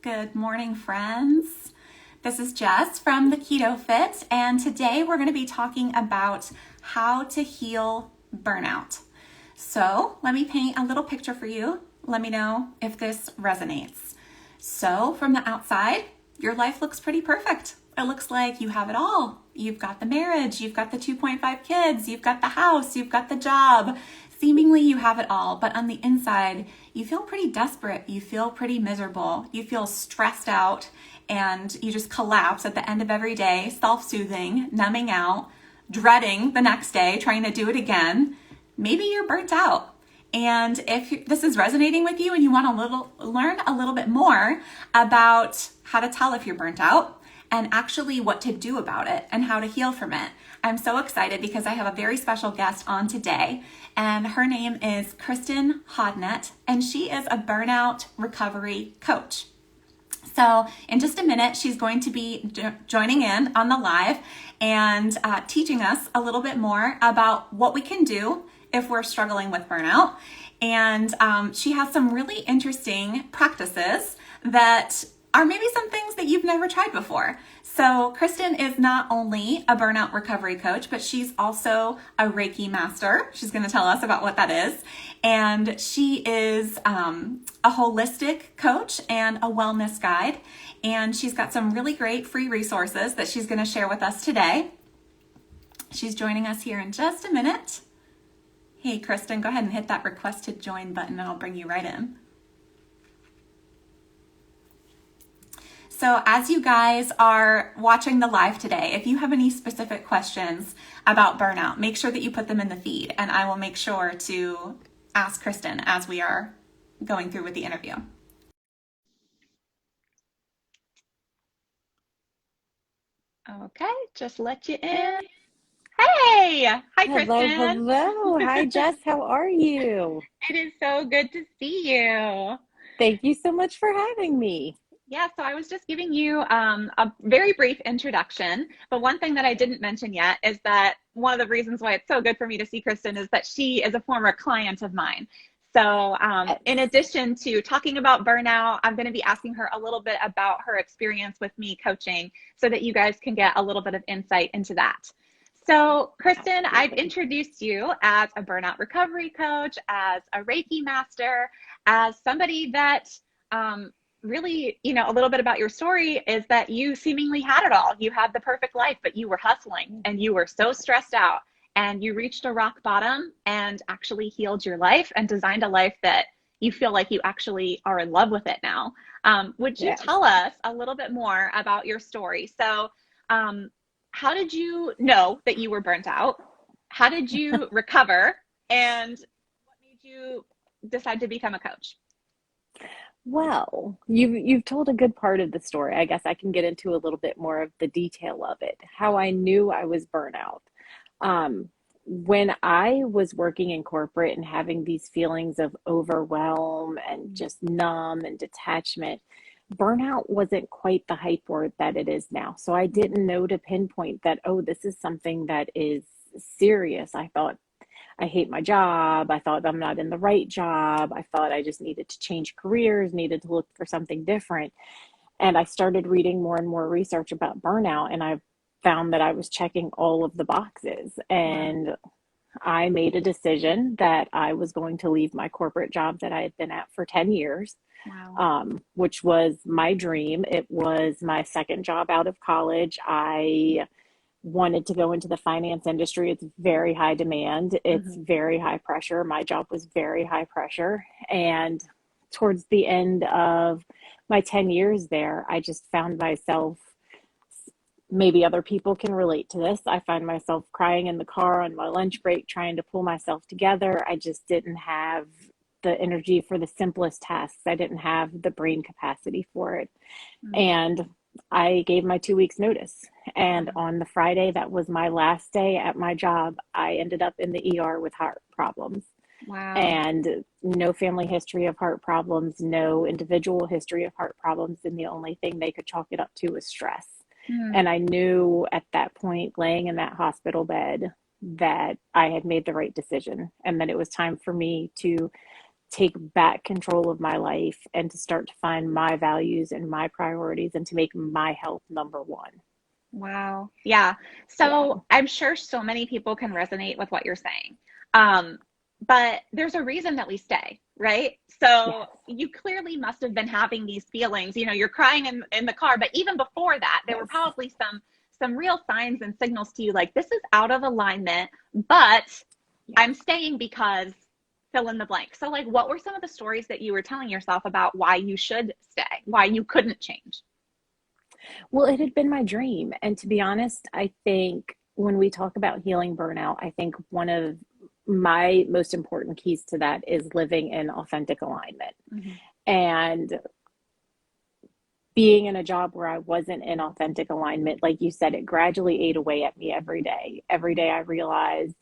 Good morning, friends. This is Jess from The Keto Fit, and today we're going to be talking about how to heal burnout. So let me paint a little picture for you. Let me know if this resonates. So from the outside, your life looks pretty perfect. It looks like you have it all. You've got the marriage, you've got the 2.5 kids, you've got the house, you've got the job. Seemingly you have it all, but on the inside, you feel pretty desperate. You feel pretty miserable. You feel stressed out, and you just collapse at the end of every day, self-soothing, numbing out, dreading the next day, trying to do it again. Maybe you're burnt out. And if this is resonating with you and you want to learn a little bit more about how to tell if you're burnt out and actually what to do about it and how to heal from it, I'm so excited because I have a very special guest on today, and her name is Kristin Hodnett, and she is a burnout recovery coach. So in just a minute, she's going to be joining in on the live and teaching us a little bit more about what we can do if we're struggling with burnout. And she has some really interesting practices that are maybe some things that you've never tried before. So Kristin is not only a burnout recovery coach, but she's also a Reiki master. She's going to tell us about what that is. And she is a holistic coach and a wellness guide. And she's got some really great free resources that she's going to share with us today. She's joining us here in just a minute. Hey, Kristin, go ahead and hit that request to join button and I'll bring you right in. So as you guys are watching the live today, if you have any specific questions about burnout, make sure that you put them in the feed, and I will make sure to ask Kristin as we are going through with the interview. Okay, just let you in. Hey! Hi, Kristin. Hello. Hi, Jess. How are you? It is so good to see you. Thank you so much for having me. Yeah, so I was just giving you a very brief introduction, but one thing that I didn't mention yet is that one of the reasons why it's so good for me to see Kristin is that she is a former client of mine. So in addition to talking about burnout, I'm going to be asking her a little bit about her experience with me coaching so that you guys can get a little bit of insight into that. So Kristin, I've introduced you as a burnout recovery coach, as a Reiki master, as somebody that really, a little bit about your story is that you seemingly had it all. You had the perfect life, but you were hustling and you were so stressed out, and you reached a rock bottom and actually healed your life and designed a life that you feel like you actually are in love with it now. Would you tell us a little bit more about your story? So how did you know that you were burnt out? How did you recover? And what made you decide to become a coach? Well, you've told a good part of the story. I guess I can get into a little bit more of the detail of it. How I knew I was burnout. When I was working in corporate and having these feelings of overwhelm and just numb and detachment, burnout wasn't quite the hype word that it is now. So I didn't know to pinpoint that, oh, this is something that is serious. I thought I hate my job. I thought I'm not in the right job. I thought I just needed to change careers, needed to look for something different. And I started reading more and more research about burnout, and I found that I was checking all of the boxes. And I made a decision that I was going to leave my corporate job that I had been at for 10 years, which was my dream. It was my second job out of college. I wanted to go into the finance industry. It's very high demand. It's very high pressure. My job was very high pressure. And towards the end of my 10 years there, I just found myself, maybe other people can relate to this, I find myself crying in the car on my lunch break, trying to pull myself together. I just didn't have the energy for the simplest tasks. I didn't have the brain capacity for it. And I gave my 2 weeks notice. And on the Friday, that was my last day at my job, I ended up in the ER with heart problems. And no family history of heart problems, no individual history of heart problems. And the only thing they could chalk it up to was stress. And I knew at that point, laying in that hospital bed, that I had made the right decision and that it was time for me to take back control of my life and to start to find my values and my priorities and to make my health number one. Wow. Yeah. Yeah. So I'm sure so many people can resonate with what you're saying. Um, but there's a reason that we stay, right? So Yes. you clearly must have been having these feelings. You're crying in the car, but even before that, there were Yes. probably some real signs and signals to you like this is out of alignment, but Yes. I'm staying because fill in the blank. So like what were some of the stories that you were telling yourself about why you should stay, why you couldn't change? Well, it had been my dream. And to be honest, I think when we talk about healing burnout, I think one of my most important keys to that is living in authentic alignment. Mm-hmm. And being in a job where I wasn't in authentic alignment, like you said, it gradually ate away at me every day. Every day I realized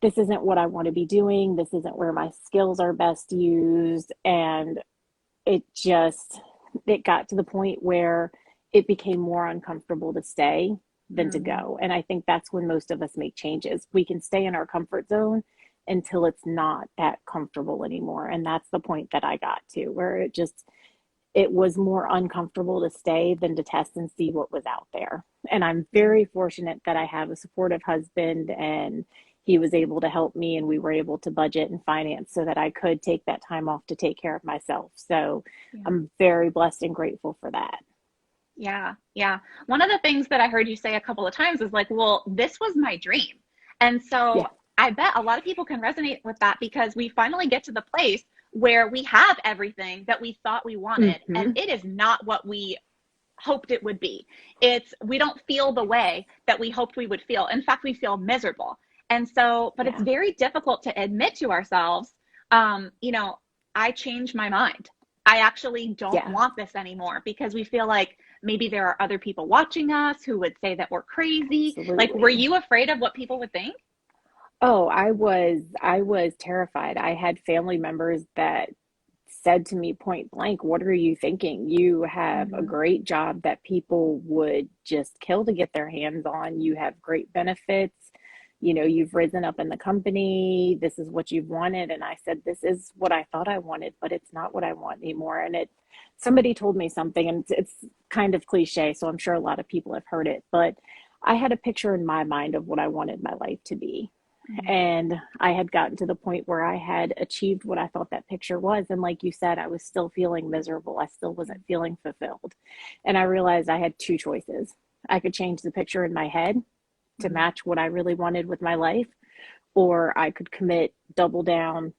this isn't what I want to be doing. This isn't where my skills are best used. And it just, it got to the point where it became more uncomfortable to stay than to Mm-hmm. go. And I think that's when most of us make changes. We can stay in our comfort zone until it's not that comfortable anymore. And that's the point that I got to where it was more uncomfortable to stay than to test and see what was out there. And I'm very fortunate that I have a supportive husband, and he was able to help me, and we were able to budget and finance so that I could take that time off to take care of myself. So Yeah. I'm very blessed and grateful for that. Yeah, yeah. One of the things that I heard you say a couple of times is like, well, this was my dream. And so Yeah. I bet a lot of people can resonate with that because we finally get to the place where we have everything that we thought we wanted, and Mm-hmm. it is not what we hoped it would be. We don't feel the way that we hoped we would feel. In fact, we feel miserable. And so, but it's Yeah. very difficult to admit to ourselves, um, you know, I changed my mind. I actually don't Yeah. want this anymore because we feel like maybe there are other people watching us who would say that we're crazy. Like, were Absolutely. you afraid of what people would think? Oh, I was terrified. I had family members that said to me point blank, "What are you thinking? You have a Mm-hmm. great job that people would just kill to get their hands on. You have great benefits. You've risen up in the company. This is what you've wanted." And I said, "This is what I thought I wanted, but it's not what I want anymore." And somebody told me something, and it's kind of cliche, so I'm sure a lot of people have heard it, but I had a picture in my mind of what I wanted my life to be. Mm-hmm. And I had gotten to the point where I had achieved what I thought that picture was. And like you said, I was still feeling miserable. I still wasn't feeling fulfilled. And I realized I had two choices. I could change the picture in my head to Mm-hmm. match what I really wanted with my life, or I could commit, double down,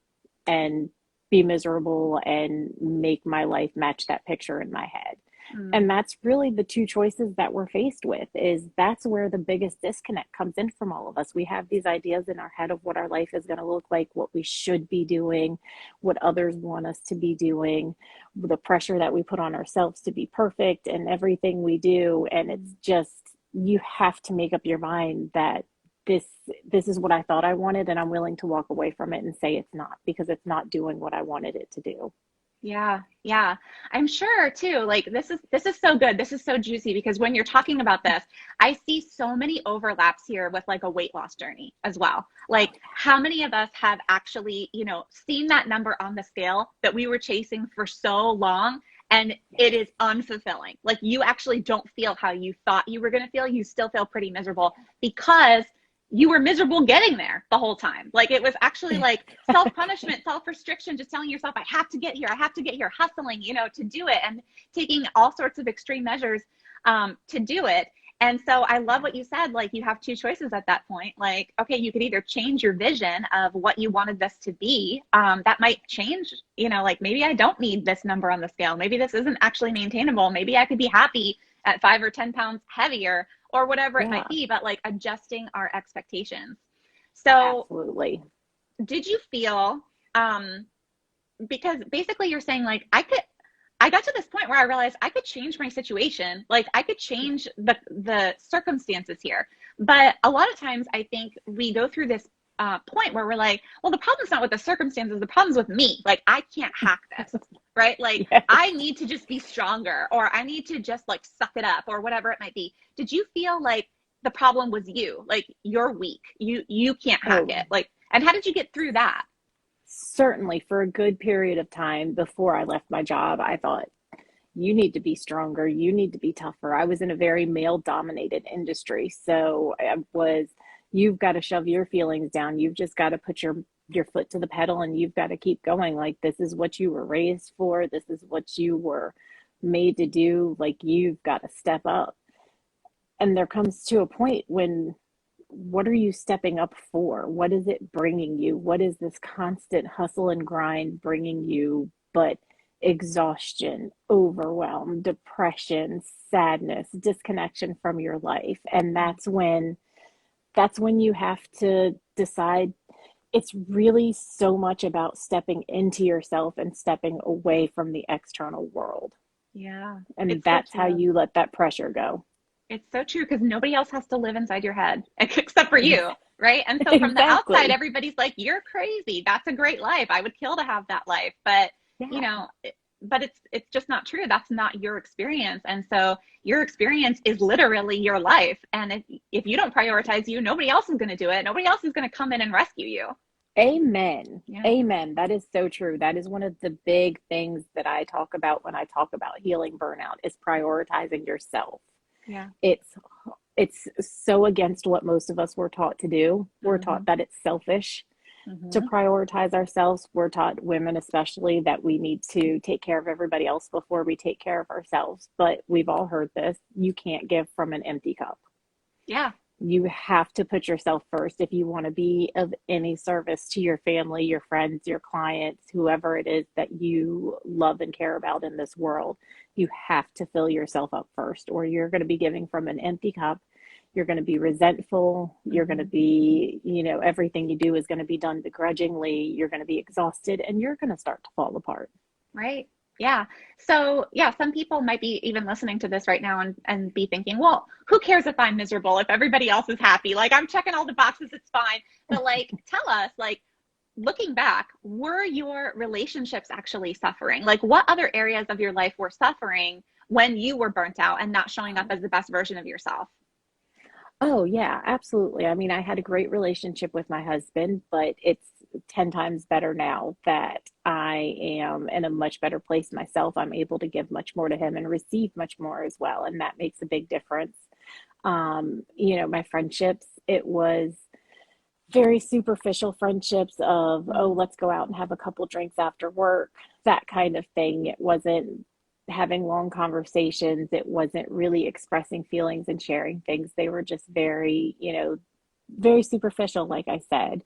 and be miserable and make my life match that picture in my head. Mm-hmm. And that's really the two choices that we're faced with. Is that's where the biggest disconnect comes in from all of us. We have these ideas in our head of what our life is going to look like, what we should be doing, what others want us to be doing, the pressure that we put on ourselves to be perfect in everything we do. And it's just, you have to make up your mind that this this is what I thought I wanted, and I'm willing to walk away from it and say it's not, because it's not doing what I wanted it to do. Yeah, yeah. I'm sure too. Like this is so good. This is so juicy because when you're talking about this, I see so many overlaps here with like a weight loss journey as well. Like how many of us have actually, seen that number on the scale that we were chasing for so long and it is unfulfilling. Like you actually don't feel how you thought you were going to feel. You still feel pretty miserable because you were miserable getting there the whole time. Like it was actually like self-punishment, self-restriction, just telling yourself, I have to get here. I have to get here, hustling, to do it and taking all sorts of extreme measures to do it. And so I love what you said. Like you have two choices at that point. Like, okay, you could either change your vision of what you wanted this to be. That might change, like maybe I don't need this number on the scale. Maybe this isn't actually maintainable. Maybe I could be happy at 5 or 10 pounds heavier or whatever it Yeah, might be, but like adjusting our expectations. So absolutely. did you feel, um, because basically you're saying like, I got to this point where I realized I could change my situation. Like I could change the circumstances here. But a lot of times I think we go through this point where we're like, well, the problem's not with the circumstances. The problem's with me. Like I can't hack this, right? Like Yes. I need to just be stronger or I need to just like suck it up or whatever it might be. Did you feel like the problem was you? Like you're weak. You can't hack Oh, it. Like, and how did you get through that? certainly for a good period of time before I left my job, I thought, you need to be stronger. You need to be tougher. I was in a very male dominated industry. So I was, you've got to shove your feelings down. You've just got to put your foot to the pedal and you've got to keep going. Like, this is what you were raised for. This is what you were made to do. Like, you've got to step up. And there comes to a point when, what are you stepping up for? What is it bringing you? What is this constant hustle and grind bringing you? But exhaustion, overwhelm, depression, sadness, disconnection from your life. And that's when you have to decide, it's really so much about stepping into yourself and stepping away from the external world. Yeah. And that's how you let that pressure go. It's so true, because nobody else has to live inside your head except for you, right? And so from the Exactly. outside, everybody's like, you're crazy. That's a great life. I would kill to have that life. But, Yeah. but it's just not true. That's not your experience. And so your experience is literally your life. And if you don't prioritize you, nobody else is going to do it. Nobody else is going to come in and rescue you. Amen. Yeah. Amen. That is so true. That is one of the big things that I talk about when I talk about healing burnout, is prioritizing yourself. Yeah. It's so against what most of us were taught to do. We're taught that it's selfish to prioritize ourselves. We're taught, women especially, that we need to take care of everybody else before we take care of ourselves. But we've all heard this. You can't give from an empty cup. Yeah. You have to put yourself first if you want to be of any service to your family, your friends, your clients, whoever it is that you love and care about in this world. You have to fill yourself up first, or you're going to be giving from an empty cup. You're going to be resentful. You're going to be, everything you do is going to be done begrudgingly. You're going to be exhausted, and you're going to start to fall apart. Right. Yeah. So yeah, some people might be even listening to this right now and be thinking, well, who cares if I'm miserable, if everybody else is happy? Like, I'm checking all the boxes, it's fine. But like, tell us, like, looking back, were your relationships actually suffering? Like, what other areas of your life were suffering when you were burnt out and not showing up as the best version of yourself? Oh, yeah, absolutely. I mean, I had a great relationship with my husband, but it's 10 times better now that I am in a much better place myself. I'm able to give much more to him and receive much more as well. And that makes a big difference. My friendships, it was very superficial friendships of, oh, let's go out and have a couple drinks after work, that kind of thing. It wasn't having long conversations. It wasn't really expressing feelings and sharing things. They were just very, very superficial, like I said.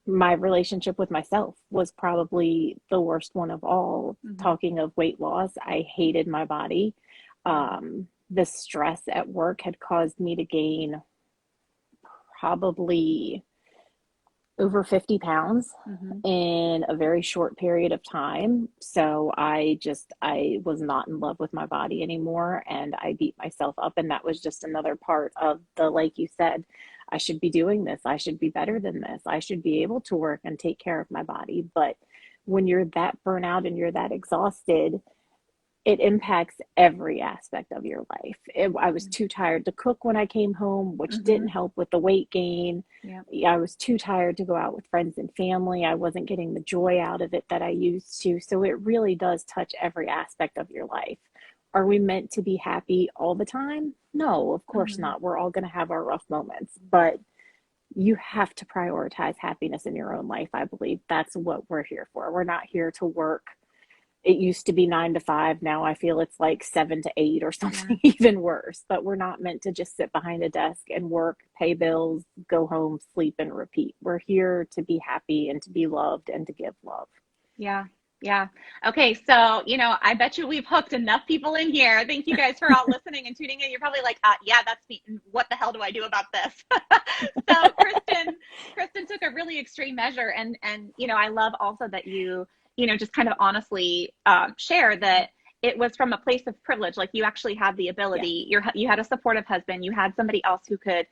My relationship with myself was probably the worst one of all. Talking of weight loss, I hated my body. The stress at work had caused me to gain probably over 50 pounds in a very short period of time. So I was not in love with my body anymore, and I beat myself up. And that was just another part of the, like you said, I should be doing this. I should be better than this. I should be able to work and take care of my body. But when you're that burnout and you're that exhausted, it impacts every aspect of your life. I was too tired to cook when I came home, which didn't help with the weight gain. I was too tired to go out with friends and family. I wasn't getting the joy out of it that I used to. So it really does touch every aspect of your life. Are we meant to be happy all the time? No, of course not. We're all going to have our rough moments, but you have to prioritize happiness in your own life. I believe that's what we're here for. We're not here to work. It used to be 9 to 5. Now I feel it's like 7 to 8 or something even worse. But we're not meant to just sit behind a desk and work, pay bills, go home, sleep, and repeat. We're here to be happy and to be loved and to give love. Yeah. Yeah. Okay. So, I bet you we've hooked enough people in here. Thank you guys for all listening and tuning in. You're probably like, yeah, that's me. What the hell do I do about this? So Kristin took a really extreme measure. And, I love also that you just kind of honestly share that it was from a place of privilege. Like, you actually had the ability, you had a supportive husband, you had somebody else who could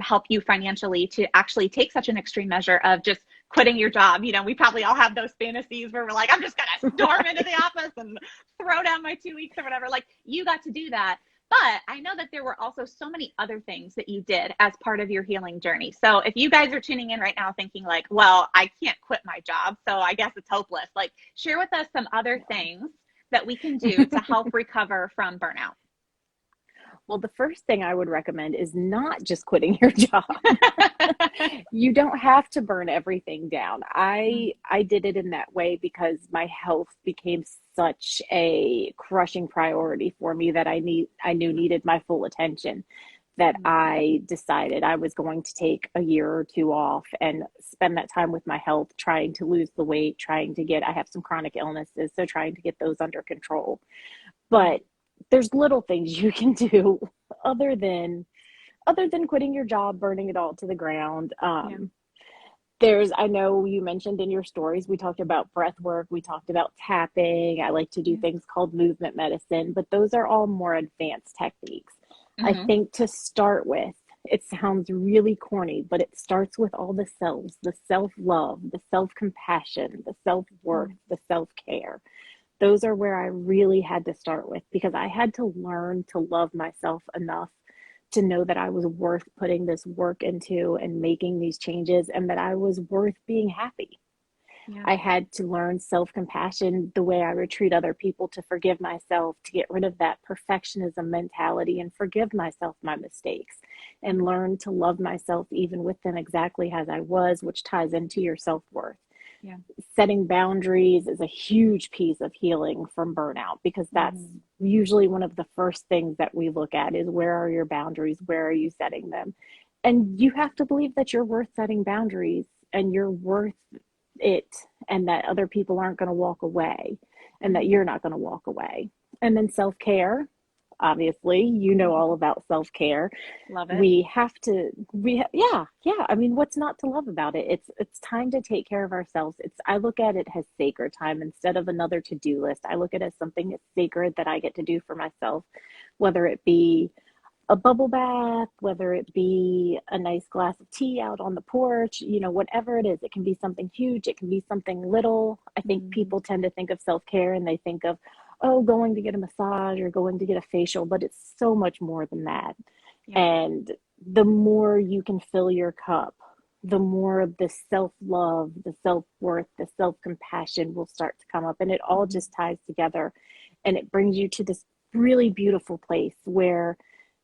help you financially to actually take such an extreme measure of just quitting your job. We probably all have those fantasies where we're like, I'm just going to storm into the office and throw down my 2 weeks or whatever. Like, you got to do that. But I know that there were also so many other things that you did as part of your healing journey. So if you guys are tuning in right now thinking like, well, I can't quit my job, so I guess it's hopeless. Like, share with us some other things that we can do to help recover from burnout. Well, the first thing I would recommend is not just quitting your job. You don't have to burn everything down. I did it in that way because my health became such a crushing priority for me that I knew needed my full attention, that I decided I was going to take a year or two off and spend that time with my health, trying to lose the weight, I have some chronic illnesses, so trying to get those under control. But there's little things you can do other than quitting your job, burning it all to the ground. I know you mentioned in your stories, we talked about breath work, we talked about tapping. I like to do things called movement medicine, but those are all more advanced techniques. I think to start with, it sounds really corny, but it starts with all the selves, the self-love, the self-compassion, the self-worth, the self-care. Those are where I really had to start with, because I had to learn to love myself enough to know that I was worth putting this work into and making these changes, and that I was worth being happy. Yeah. I had to learn self-compassion, the way I would treat other people, to forgive myself, to get rid of that perfectionism mentality and forgive myself my mistakes, and learn to love myself even with them exactly as I was, which ties into your self-worth. Yeah. Setting boundaries is a huge piece of healing from burnout, because that's usually one of the first things that we look at is, where are your boundaries? Where are you setting them? And you have to believe that you're worth setting boundaries, and you're worth it, and that other people aren't going to walk away, and that you're not going to walk away. And then self-care. Obviously, you know all about self-care. Love it. Yeah. I mean, what's not to love about it? It's time to take care of ourselves. I look at it as sacred time instead of another to-do list. I look at it as something that's sacred that I get to do for myself, whether it be a bubble bath, whether it be a nice glass of tea out on the porch, whatever it is. It can be something huge, it can be something little. I think people tend to think of self-care and they think of, oh, going to get a massage or going to get a facial, but it's so much more than that. Yeah. And the more you can fill your cup, the more of the self-love, the self-worth, the self-compassion will start to come up. And it all just ties together, and it brings you to this really beautiful place where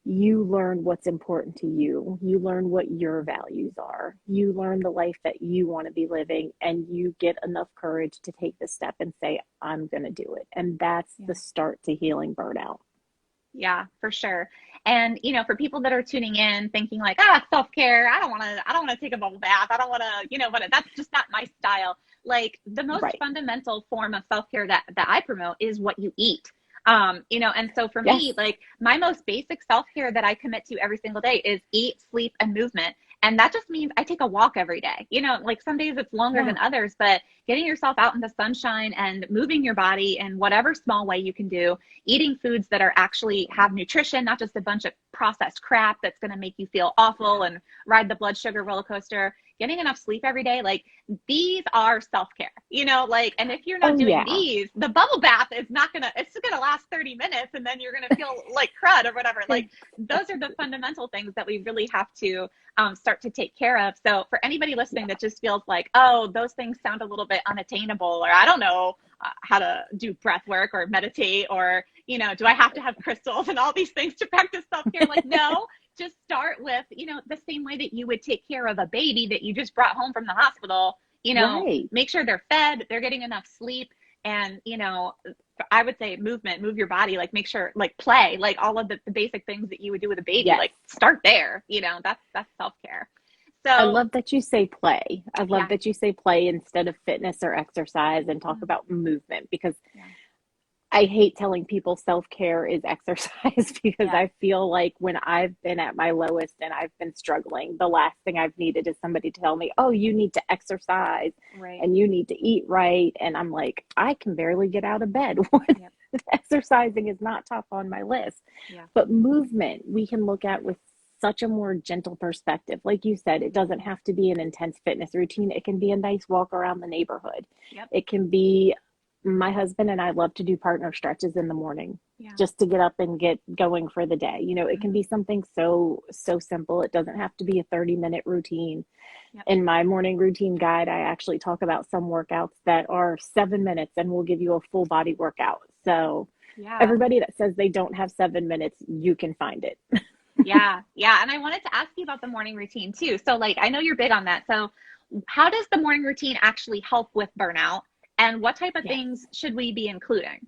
you learn what's important to you. You learn what your values are. You learn the life that you want to be living, and you get enough courage to take the step and say, I'm going to do it. And that's the start to healing burnout. Yeah, for sure. And for people that are tuning in thinking like, self-care, I don't want to take a bubble bath. I don't want to, but that's just not my style. Like, the most fundamental form of self-care that I promote is what you eat. And so for me, like, my most basic self-care that I commit to every single day is eat, sleep, and movement. And that just means I take a walk every day. Like, some days it's longer than others, but getting yourself out in the sunshine and moving your body in whatever small way you can do, eating foods that are actually have nutrition, not just a bunch of processed crap that's going to make you feel awful and ride the blood sugar roller coaster, getting enough sleep every day. Like, these are self-care, and if you're not doing these, the bubble bath is it's going to last 30 minutes and then you're going to feel like crud or whatever. Like, those are the fundamental things that we really have to start to take care of. So for anybody listening that just feels like, oh, those things sound a little bit unattainable, or I don't know how to do breath work or meditate, or, do I have to have crystals and all these things to practice self-care? Like, no, just start with, the same way that you would take care of a baby that you just brought home from the hospital, make sure they're fed, they're getting enough sleep. And, I would say movement, move your body, like, make sure, like, play, like, all of the basic things that you would do with a baby, like, start there, that's self-care. So I love that you say play. I love that you say play instead of fitness or exercise, and talk about movement, because I hate telling people self-care is exercise, because I feel like when I've been at my lowest and I've been struggling, the last thing I've needed is somebody to tell me, oh, you need to exercise and you need to eat right. And I'm like, I can barely get out of bed. Exercising is not top on my list. But movement, we can look at with such a more gentle perspective. Like you said, it doesn't have to be an intense fitness routine. It can be a nice walk around the neighborhood. It can be my husband and I love to do partner stretches in the morning, Yeah. just to get up and get going for the day. You know, it can be something so simple. It doesn't have to be a 30-minute routine. Yep. In my morning routine guide, I actually talk about some workouts that are 7 minutes and will give you a full body workout. So Yeah. everybody that says they don't have 7 minutes, you can find it. Yeah. Yeah. And I wanted to ask you about the morning routine too. So like, I know you're big on that. So how does the morning routine actually help with burnout? And what type of things should we be including?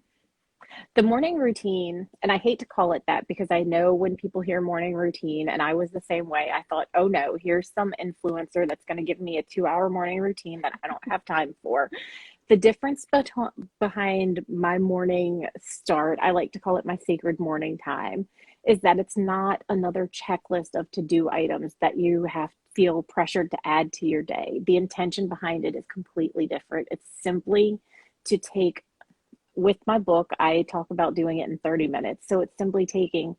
The morning routine, and I hate to call it that because I know when people hear morning routine, and I was the same way, I thought, oh no, here's some influencer that's going to give me a 2-hour morning routine that I don't have time for. The difference behind my morning start, I like to call it my sacred morning time, is that it's not another checklist of to-do items that you have feel pressured to add to your day. The intention behind it is completely different. It's simply to take, with my book, I talk about doing it in 30 minutes. So it's simply taking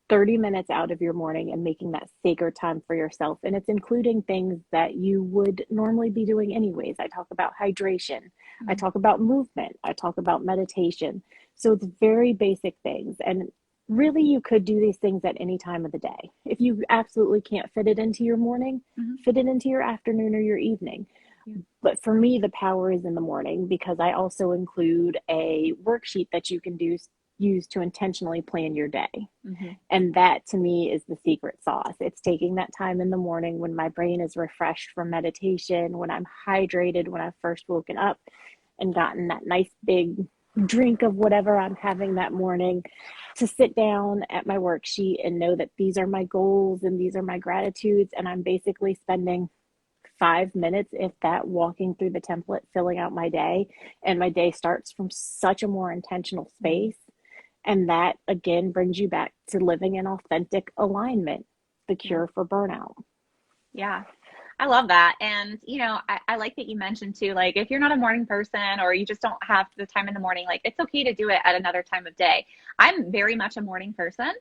30 minutes out of your morning and making that sacred time for yourself. And it's including things that you would normally be doing anyways. I talk about hydration. I talk about movement. I talk about meditation. So it's very basic things. And really, you could do these things at any time of the day. If you absolutely can't fit it into your morning, fit it into your afternoon or your evening. But for me, the power is in the morning because I also include a worksheet that you can use to intentionally plan your day. And that to me is the secret sauce. It's taking that time in the morning when my brain is refreshed from meditation, when I'm hydrated, when I've first woken up and gotten that nice big drink of whatever I'm having that morning, to sit down at my worksheet and know that these are my goals and these are my gratitudes. And I'm basically spending 5 minutes, if that, walking through the template, filling out my day. And my day starts from such a more intentional space. And that, again, brings you back to living in authentic alignment, the cure for burnout. Yeah. I love that. And, you know, I like that you mentioned too, like if you're not a morning person or you just don't have the time in the morning, like it's okay to do it at another time of day. I'm very much a morning person.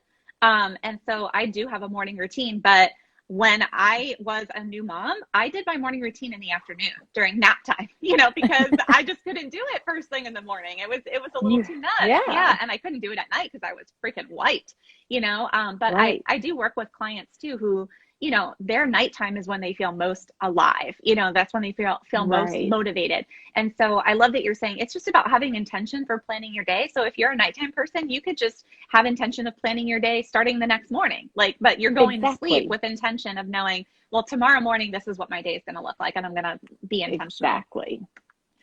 And so I do have a morning routine, but when I was a new mom, I did my morning routine in the afternoon during nap time, you know, because I just couldn't do it first thing in the morning. It was a little too nuts. Yeah. And I couldn't do it at night because I was freaking wiped, you know, but I do work with clients too, who, you know, their nighttime is when they feel most alive. You know, that's when they feel most motivated. And so I love that you're saying it's just about having intention for planning your day. So if you're a nighttime person, you could just have intention of planning your day starting the next morning. Like, but you're going to sleep with intention of knowing, well, tomorrow morning, this is what my day is going to look like. And I'm going to be intentional. Exactly.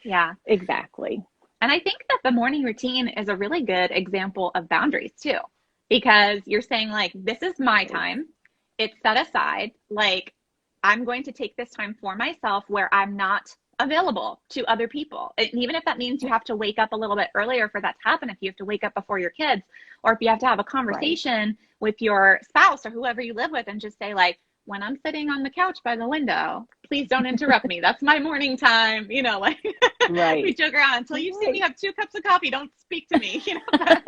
Yeah. Exactly. And I think that the morning routine is a really good example of boundaries too, because you're saying like, this is my time. It's set aside. Like, I'm going to take this time for myself where I'm not available to other people. And even if that means you have to wake up a little bit earlier for that to happen, if you have to wake up before your kids, or if you have to have a conversation with your spouse or whoever you live with and just say like, when I'm sitting on the couch by the window, please don't interrupt me. That's my morning time. You know, like we joke around until you see me have 2 cups of coffee, don't speak to me, you know.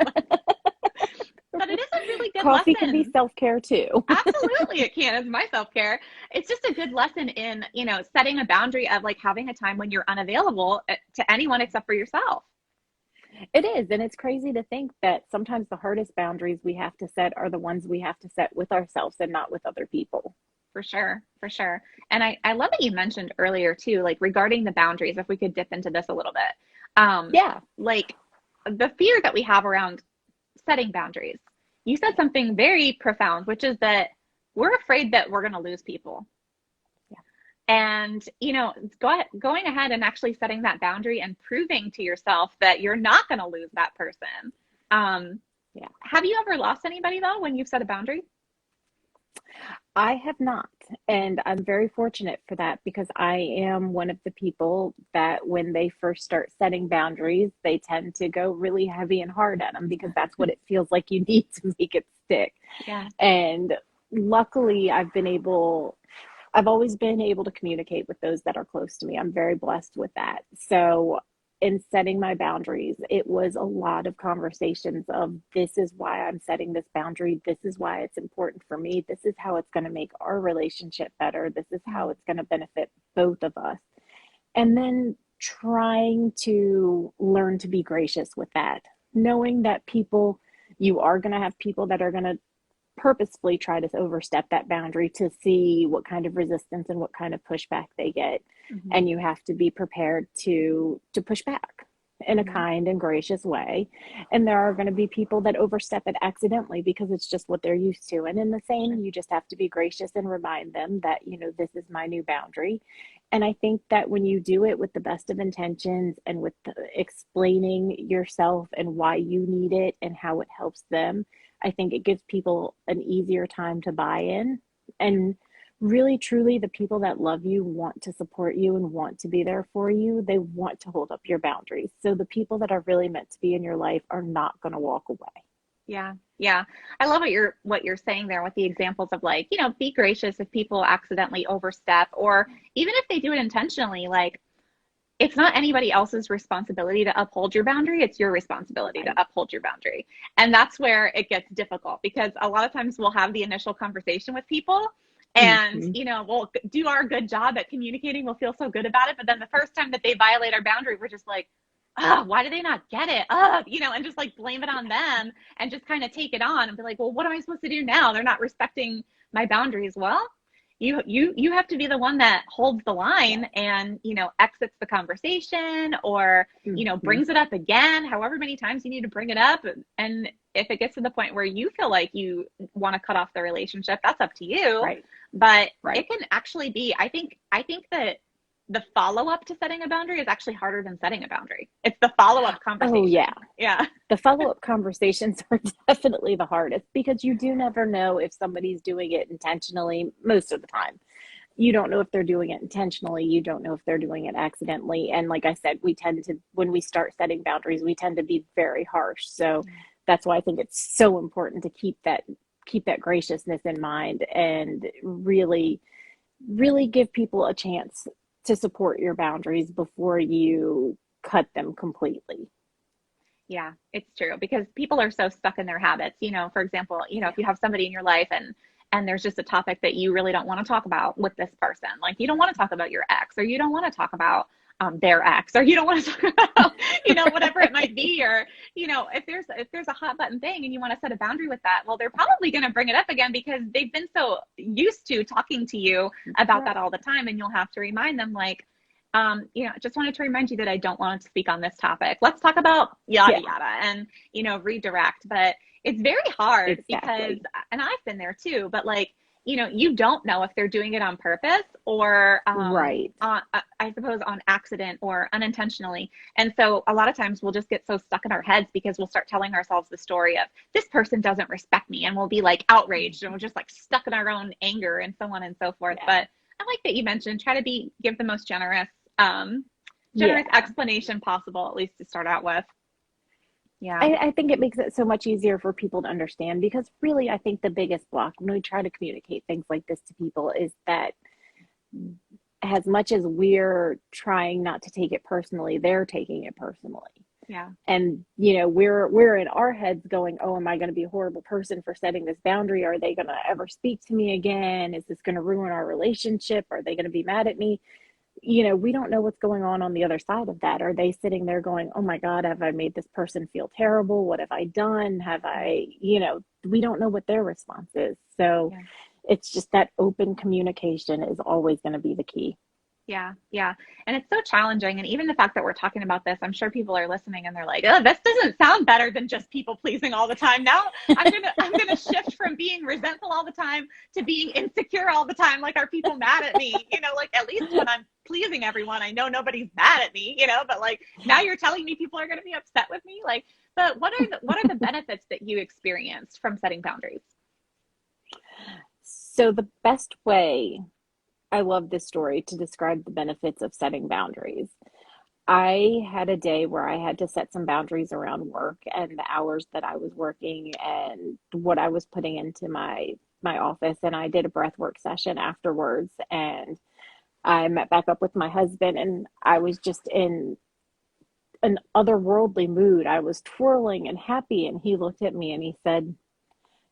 But it is a really good Coffee lesson. can be self-care too. Absolutely, it can. It's my self-care. It's just a good lesson in, you know, setting a boundary of like having a time when you're unavailable to anyone except for yourself. It is. And it's crazy to think that sometimes the hardest boundaries we have to set are the ones we have to set with ourselves and not with other people. For sure. For sure. And I love that you mentioned earlier too, like regarding the boundaries, if we could dip into this a little bit. Like the fear that we have around setting boundaries. You said something very profound, which is that we're afraid that we're going to lose people. Yeah. And, you know, going ahead and actually setting that boundary and proving to yourself that you're not going to lose that person. Have you ever lost anybody though, when you've set a boundary? I have not. And I'm very fortunate for that because I am one of the people that when they first start setting boundaries, they tend to go really heavy and hard at them because that's what it feels like you need to make it stick. Yeah. And luckily I've always been able to communicate with those that are close to me. I'm very blessed with that. So in setting my boundaries, it was a lot of conversations of this is why I'm setting this boundary. This is why it's important for me. This is how it's going to make our relationship better. This is how it's going to benefit both of us. And then trying to learn to be gracious with that, knowing that you are going to have people that are going to purposefully try to overstep that boundary to see what kind of resistance and what kind of pushback they get. Mm-hmm. And you have to be prepared to push back in a kind and gracious way. And there are going to be people that overstep it accidentally because it's just what they're used to. And in the same, you just have to be gracious and remind them that, this is my new boundary. And I think that when you do it with the best of intentions and with explaining yourself and why you need it and how it helps them, I think it gives people an easier time to buy in. And really, truly, the people that love you want to support you and want to be there for you. They want to hold up your boundaries. So the people that are really meant to be in your life are not going to walk away. Yeah. Yeah. I love what you're saying there with the examples of like, be gracious if people accidentally overstep, or even if they do it intentionally, like it's not anybody else's responsibility to uphold your boundary. It's your responsibility to uphold your boundary. And that's where it gets difficult, because a lot of times we'll have the initial conversation with people and, we'll do our good job at communicating. We'll feel so good about it. But then the first time that they violate our boundary, we're just like, oh, why do they not get it? And just like blame it on them and just kind of take it on and be like, well, what am I supposed to do now? They're not respecting my boundaries. Well, you have to be the one that holds the line and, exits the conversation or, brings it up again, however many times you need to bring it up. And if it gets to the point where you feel like you want to cut off the relationship, that's up to you. Right. But it can actually be, I think that the follow-up to setting a boundary is actually harder than setting a boundary. It's the follow-up conversation. Oh, yeah. Yeah. The follow-up conversations are definitely the hardest, because you do never know if somebody's doing it intentionally most of the time. You don't know if they're doing it intentionally. You don't know if they're doing it accidentally. And like I said, when we start setting boundaries, we tend to be very harsh. So that's why I think it's so important to keep that graciousness in mind and really, really give people a chance to support your boundaries before you cut them completely. Yeah, it's true, because people are so stuck in their habits. For example, if you have somebody in your life and there's just a topic that you really don't want to talk about with this person, like you don't want to talk about your ex, or you don't want to talk about their ex, or you don't want to talk about, whatever it might be, or, if there's a hot button thing and you want to set a boundary with that, well, they're probably going to bring it up again because they've been so used to talking to you about that all the time. And you'll have to remind them like, just wanted to remind you that I don't want to speak on this topic. Let's talk about yada, yada, and, redirect. But it's very hard because, and I've been there too, but like, you don't know if they're doing it on purpose or, I suppose on accident or unintentionally. And so a lot of times we'll just get so stuck in our heads because we'll start telling ourselves the story of this person doesn't respect me, and we'll be like outraged and we're just like stuck in our own anger and so on and so forth. Yeah. But I like that you mentioned, try to give the most generous explanation possible, at least to start out with. Yeah. I think it makes it so much easier for people to understand, because really, I think the biggest block when we try to communicate things like this to people is that as much as we're trying not to take it personally, they're taking it personally. Yeah. And, we're in our heads going, oh, am I going to be a horrible person for setting this boundary? Are they going to ever speak to me again? Is this going to ruin our relationship? Are they going to be mad at me? We don't know what's going on the other side of that. Are they sitting there going, oh my God, have I made this person feel terrible? What have I done? We don't know what their response is. So it's just that open communication is always going to be the key. Yeah. Yeah. And it's so challenging. And even the fact that we're talking about this, I'm sure people are listening and they're like, oh, this doesn't sound better than just people pleasing all the time. Now I'm going to shift from being resentful all the time to being insecure all the time. Like, are people mad at me? Like at least when I'm pleasing everyone, I know nobody's mad at me, but like now you're telling me people are going to be upset with me. Like, but what are the benefits that you experienced from setting boundaries? So the best way, I love this story, to describe the benefits of setting boundaries. I had a day where I had to set some boundaries around work and the hours that I was working and what I was putting into my office. And I did a breathwork session afterwards, and I met back up with my husband, and I was just in an otherworldly mood. I was twirling and happy, and he looked at me and he said,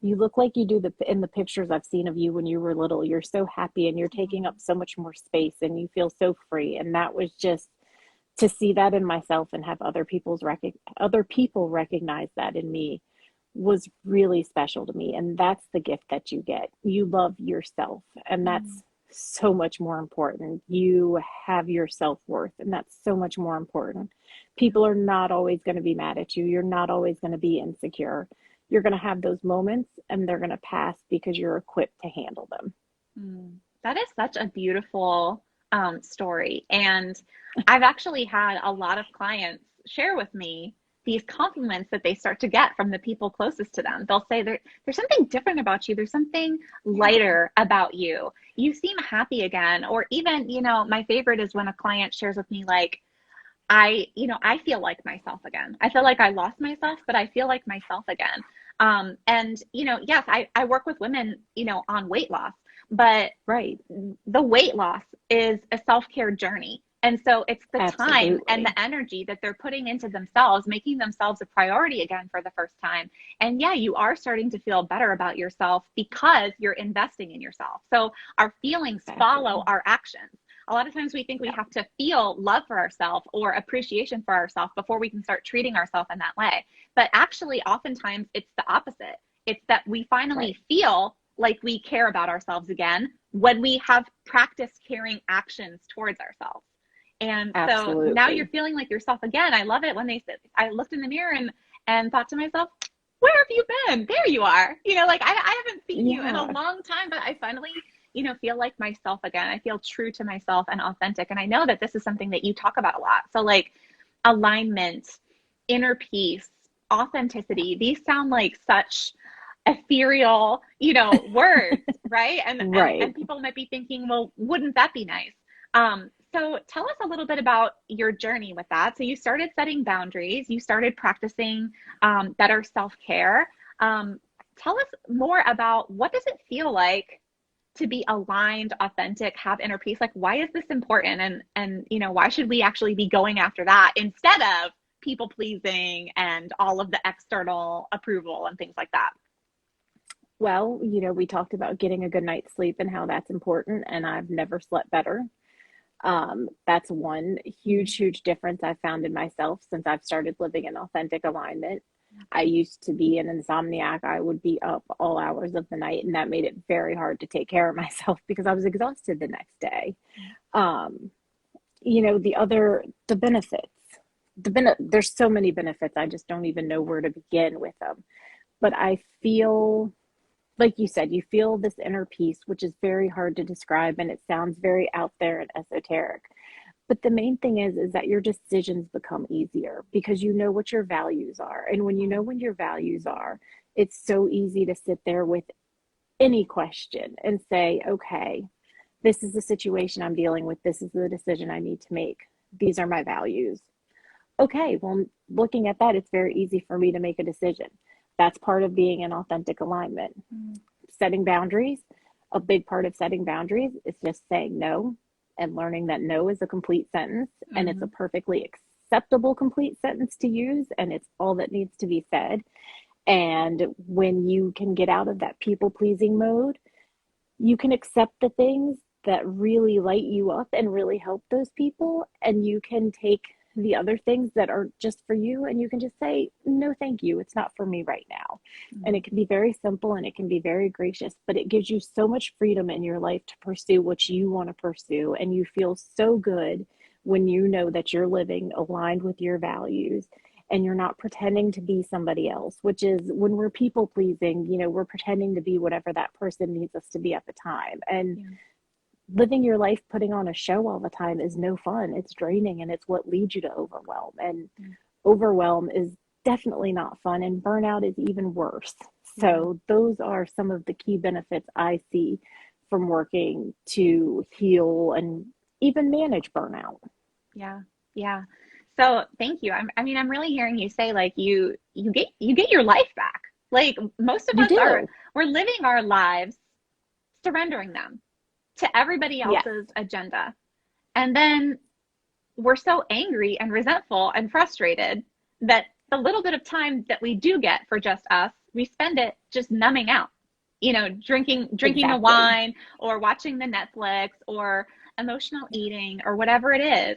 you look like you do in the pictures I've seen of you when you were little. You're so happy and you're taking up so much more space and you feel so free. And that was just to see that in myself and have other people recognize that in me was really special to me. And that's the gift that you get. You love yourself, and that's so much more important. You have your self-worth, and that's so much more important. People are not always going to be mad at you. You're not always going to be insecure. You're going to have those moments, and they're going to pass because you're equipped to handle them. That is such a beautiful story. And I've actually had a lot of clients share with me these compliments that they start to get from the people closest to them. They'll say, there's something different about you. There's something lighter about you. You seem happy again. Or even, my favorite is when a client shares with me, like, I feel like myself again. I feel like I lost myself, but I feel like myself again. And, yes, I work with women, on weight loss, but the weight loss is a self-care journey. And so it's the time and the energy that they're putting into themselves, making themselves a priority again for the first time. And yeah, you are starting to feel better about yourself because you're investing in yourself. So our feelings follow our actions. A lot of times we think we have to feel love for ourselves or appreciation for ourselves before we can start treating ourselves in that way. But actually, oftentimes it's the opposite. It's that we finally feel like we care about ourselves again when we have practiced caring actions towards ourselves. And so now you're feeling like yourself again. I love it when they said, I looked in the mirror and thought to myself, where have you been? There you are. Like I haven't seen you in a long time, but I finally, feel like myself again. I feel true to myself and authentic. And I know that this is something that you talk about a lot. So like alignment, inner peace, authenticity, these sound like such ethereal, words, right? And people might be thinking, well, wouldn't that be nice? So tell us a little bit about your journey with that. So you started setting boundaries, you started practicing better self-care. Tell us more about, what does it feel like to be aligned, authentic, have inner peace? Like, why is this important? And why should we actually be going after that instead of people pleasing and all of the external approval and things like that? Well, we talked about getting a good night's sleep and how that's important, and I've never slept better. That's one huge difference I've found in myself since I've started living in authentic alignment. I used to be an insomniac. I would be up all hours of the night, and that made it very hard to take care of myself because I was exhausted the next day. The benefits, there's so many benefits. I just don't even know where to begin with them. But I feel, like you said, you feel this inner peace, which is very hard to describe, and it sounds very out there and esoteric. But the main thing is that your decisions become easier because you know what your values are. And when you know what your values are, it's so easy to sit there with any question and say, okay, this is the situation I'm dealing with. This is the decision I need to make. These are my values. Okay, well, looking at that, it's very easy for me to make a decision. That's part of being in authentic alignment. Setting boundaries, a big part of setting boundaries is just saying no and learning that no is a complete sentence, and it's a perfectly acceptable complete sentence to use, and it's all that needs to be said. And when you can get out of that people-pleasing mode, you can accept the things that really light you up and really help those people, and you can take the other things that are just for you, and you can just say, no, thank you. It's not for me right now. And it can be very simple and it can be very gracious, but it gives you so much freedom in your life to pursue what you want to pursue. And you feel so good when you know that you're living aligned with your values and you're not pretending to be somebody else, which is when we're people pleasing, we're pretending to be whatever that person needs us to be at the time. And living your life putting on a show all the time is no fun. It's draining, and it's what leads you to overwhelm. And overwhelm is definitely not fun, and burnout is even worse. So those are some of the key benefits I see from working to heal and even manage burnout. Yeah. So thank you. I'm really hearing you say, like, you get your life back. Like, most of us we're living our lives surrendering them to everybody else's agenda. And then we're so angry and resentful and frustrated that the little bit of time that we do get for just us, we spend it just numbing out, drinking the wine or watching the Netflix or emotional eating or whatever it is.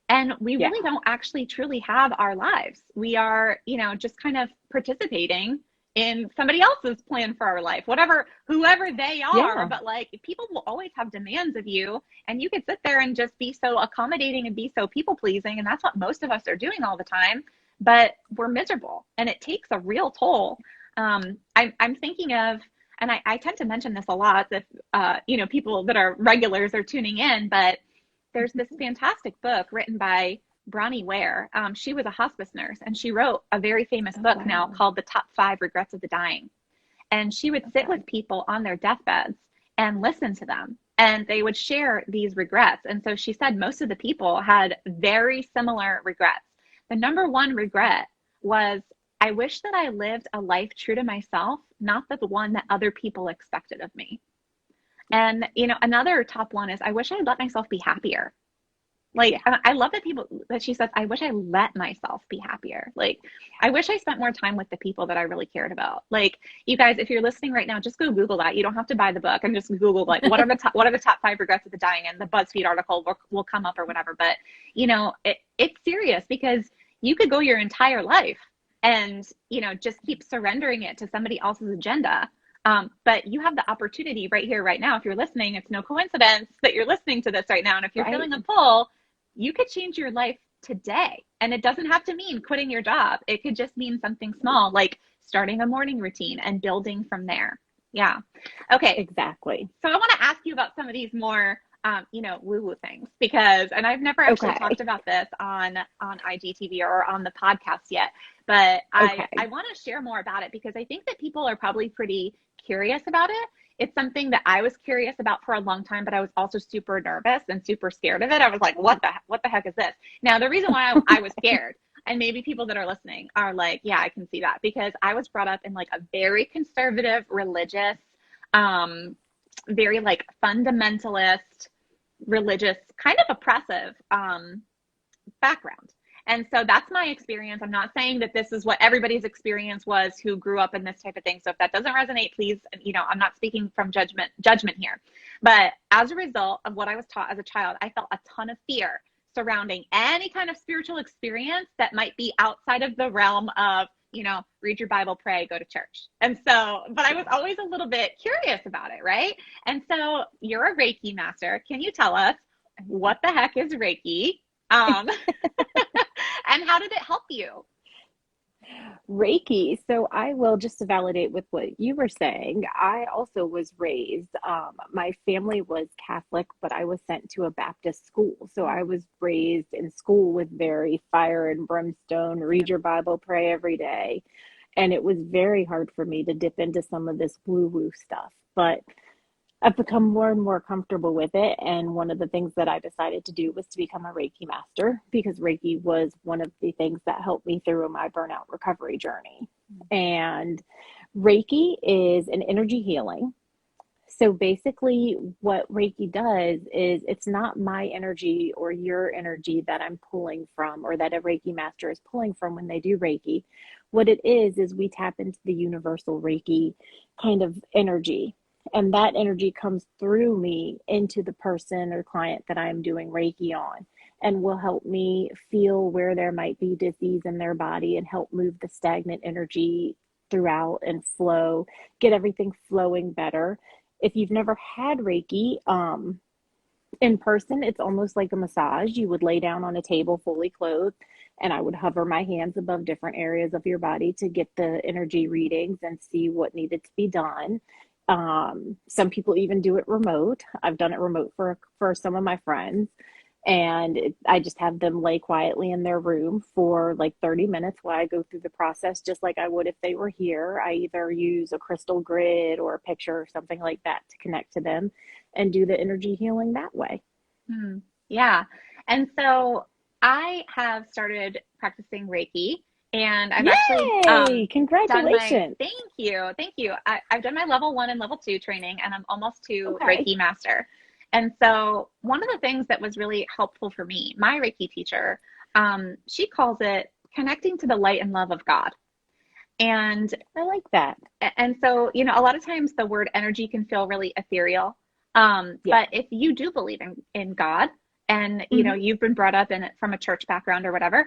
And we Yeah. really don't actually truly have our lives. We are, just kind of participating in somebody else's plan for our life, whoever they are. Yeah. But like, people will always have demands of you, and you could sit there and just be so accommodating and be so people pleasing. And that's what most of us are doing all the time, but we're miserable, and it takes a real toll. I'm thinking of, and I tend to mention this a lot if, people that are regulars are tuning in, but there's this fantastic book written by Bronnie Ware. She was a hospice nurse, and she wrote a very famous book now called The Top 5 Regrets of the Dying. And she would sit with people on their deathbeds and listen to them, and they would share these regrets. And so she said most of the people had very similar regrets. The number one regret was, I wish that I lived a life true to myself, not the one that other people expected of me. And, another top one is, I wish I'd let myself be happier. Like, I love that she says, I wish I let myself be happier. Like, I wish I spent more time with the people that I really cared about. Like, you guys, if you're listening right now, just go Google that. You don't have to buy the book, and just Google, like, what are the top 5 regrets of the dying? And the BuzzFeed article will come up or whatever. But, it's serious, because you could go your entire life and, just keep surrendering it to somebody else's agenda. But you have the opportunity right here, right now. If you're listening, it's no coincidence that you're listening to this right now. And if you're feeling a pull, you could change your life today. And it doesn't have to mean quitting your job. It could just mean something small, like starting a morning routine and building from there. Yeah. Okay. Exactly. So I want to ask you about some of these more, woo-woo things, and I've never actually talked about this on IGTV or on the podcast yet, but I want to share more about it, because I think that people are probably pretty curious about it. It's something that I was curious about for a long time, but I was also super nervous and super scared of it. I was like, what the heck is this? Now, the reason why I was scared, and maybe people that are listening are like, yeah, I can see that, because I was brought up in like a very conservative, religious, very like fundamentalist, religious, kind of oppressive background. And so that's my experience. I'm not saying that this is what everybody's experience was who grew up in this type of thing. So if that doesn't resonate, please, I'm not speaking from judgment here. But as a result of what I was taught as a child, I felt a ton of fear surrounding any kind of spiritual experience that might be outside of the realm of, read your Bible, pray, go to church. And so, but I was always a little bit curious about it, right? And so you're a Reiki master. Can you tell us what the heck is Reiki? And how did it help you? Reiki. So I will, just to validate with what you were saying, I also was raised, my family was Catholic, but I was sent to a Baptist school. So I was raised in school with very fire and brimstone, read your Bible, pray every day. And it was very hard for me to dip into some of this woo-woo stuff. But I've become more and more comfortable with it. And one of the things that I decided to do was to become a Reiki master, because Reiki was one of the things that helped me through my burnout recovery journey. And Reiki is an energy healing. So basically what Reiki does is, it's not my energy or your energy that I'm pulling from, or that a Reiki master is pulling from when they do Reiki. What it is we tap into the universal Reiki kind of energy. And that energy comes through me into the person or client that I'm doing Reiki on, and will help me feel where there might be disease in their body, and help move the stagnant energy throughout and flow, get everything flowing better. If you've never had Reiki in person, it's almost like a massage. You would lay down on a table fully clothed, and I would hover my hands above different areas of your body to get the energy readings and see what needed to be done. Some people even do it remote. I've done it remote for some of my friends, and I just have them lay quietly in their room for like 30 minutes while I go through the process, just like I would if they were here. I either use a crystal grid or a picture or something like that to connect to them and do the energy healing that way. Yeah. And so I have started practicing Reiki. And I've actually congratulations. Thank you. I've done my level 1 and level 2 training, and I'm almost to Reiki master. And so one of the things that was really helpful for me, my Reiki teacher, she calls it connecting to the light and love of God. And I like that. And so, a lot of times the word energy can feel really ethereal. But if you do believe in God, and you know, you've been brought up in it from a church background or whatever,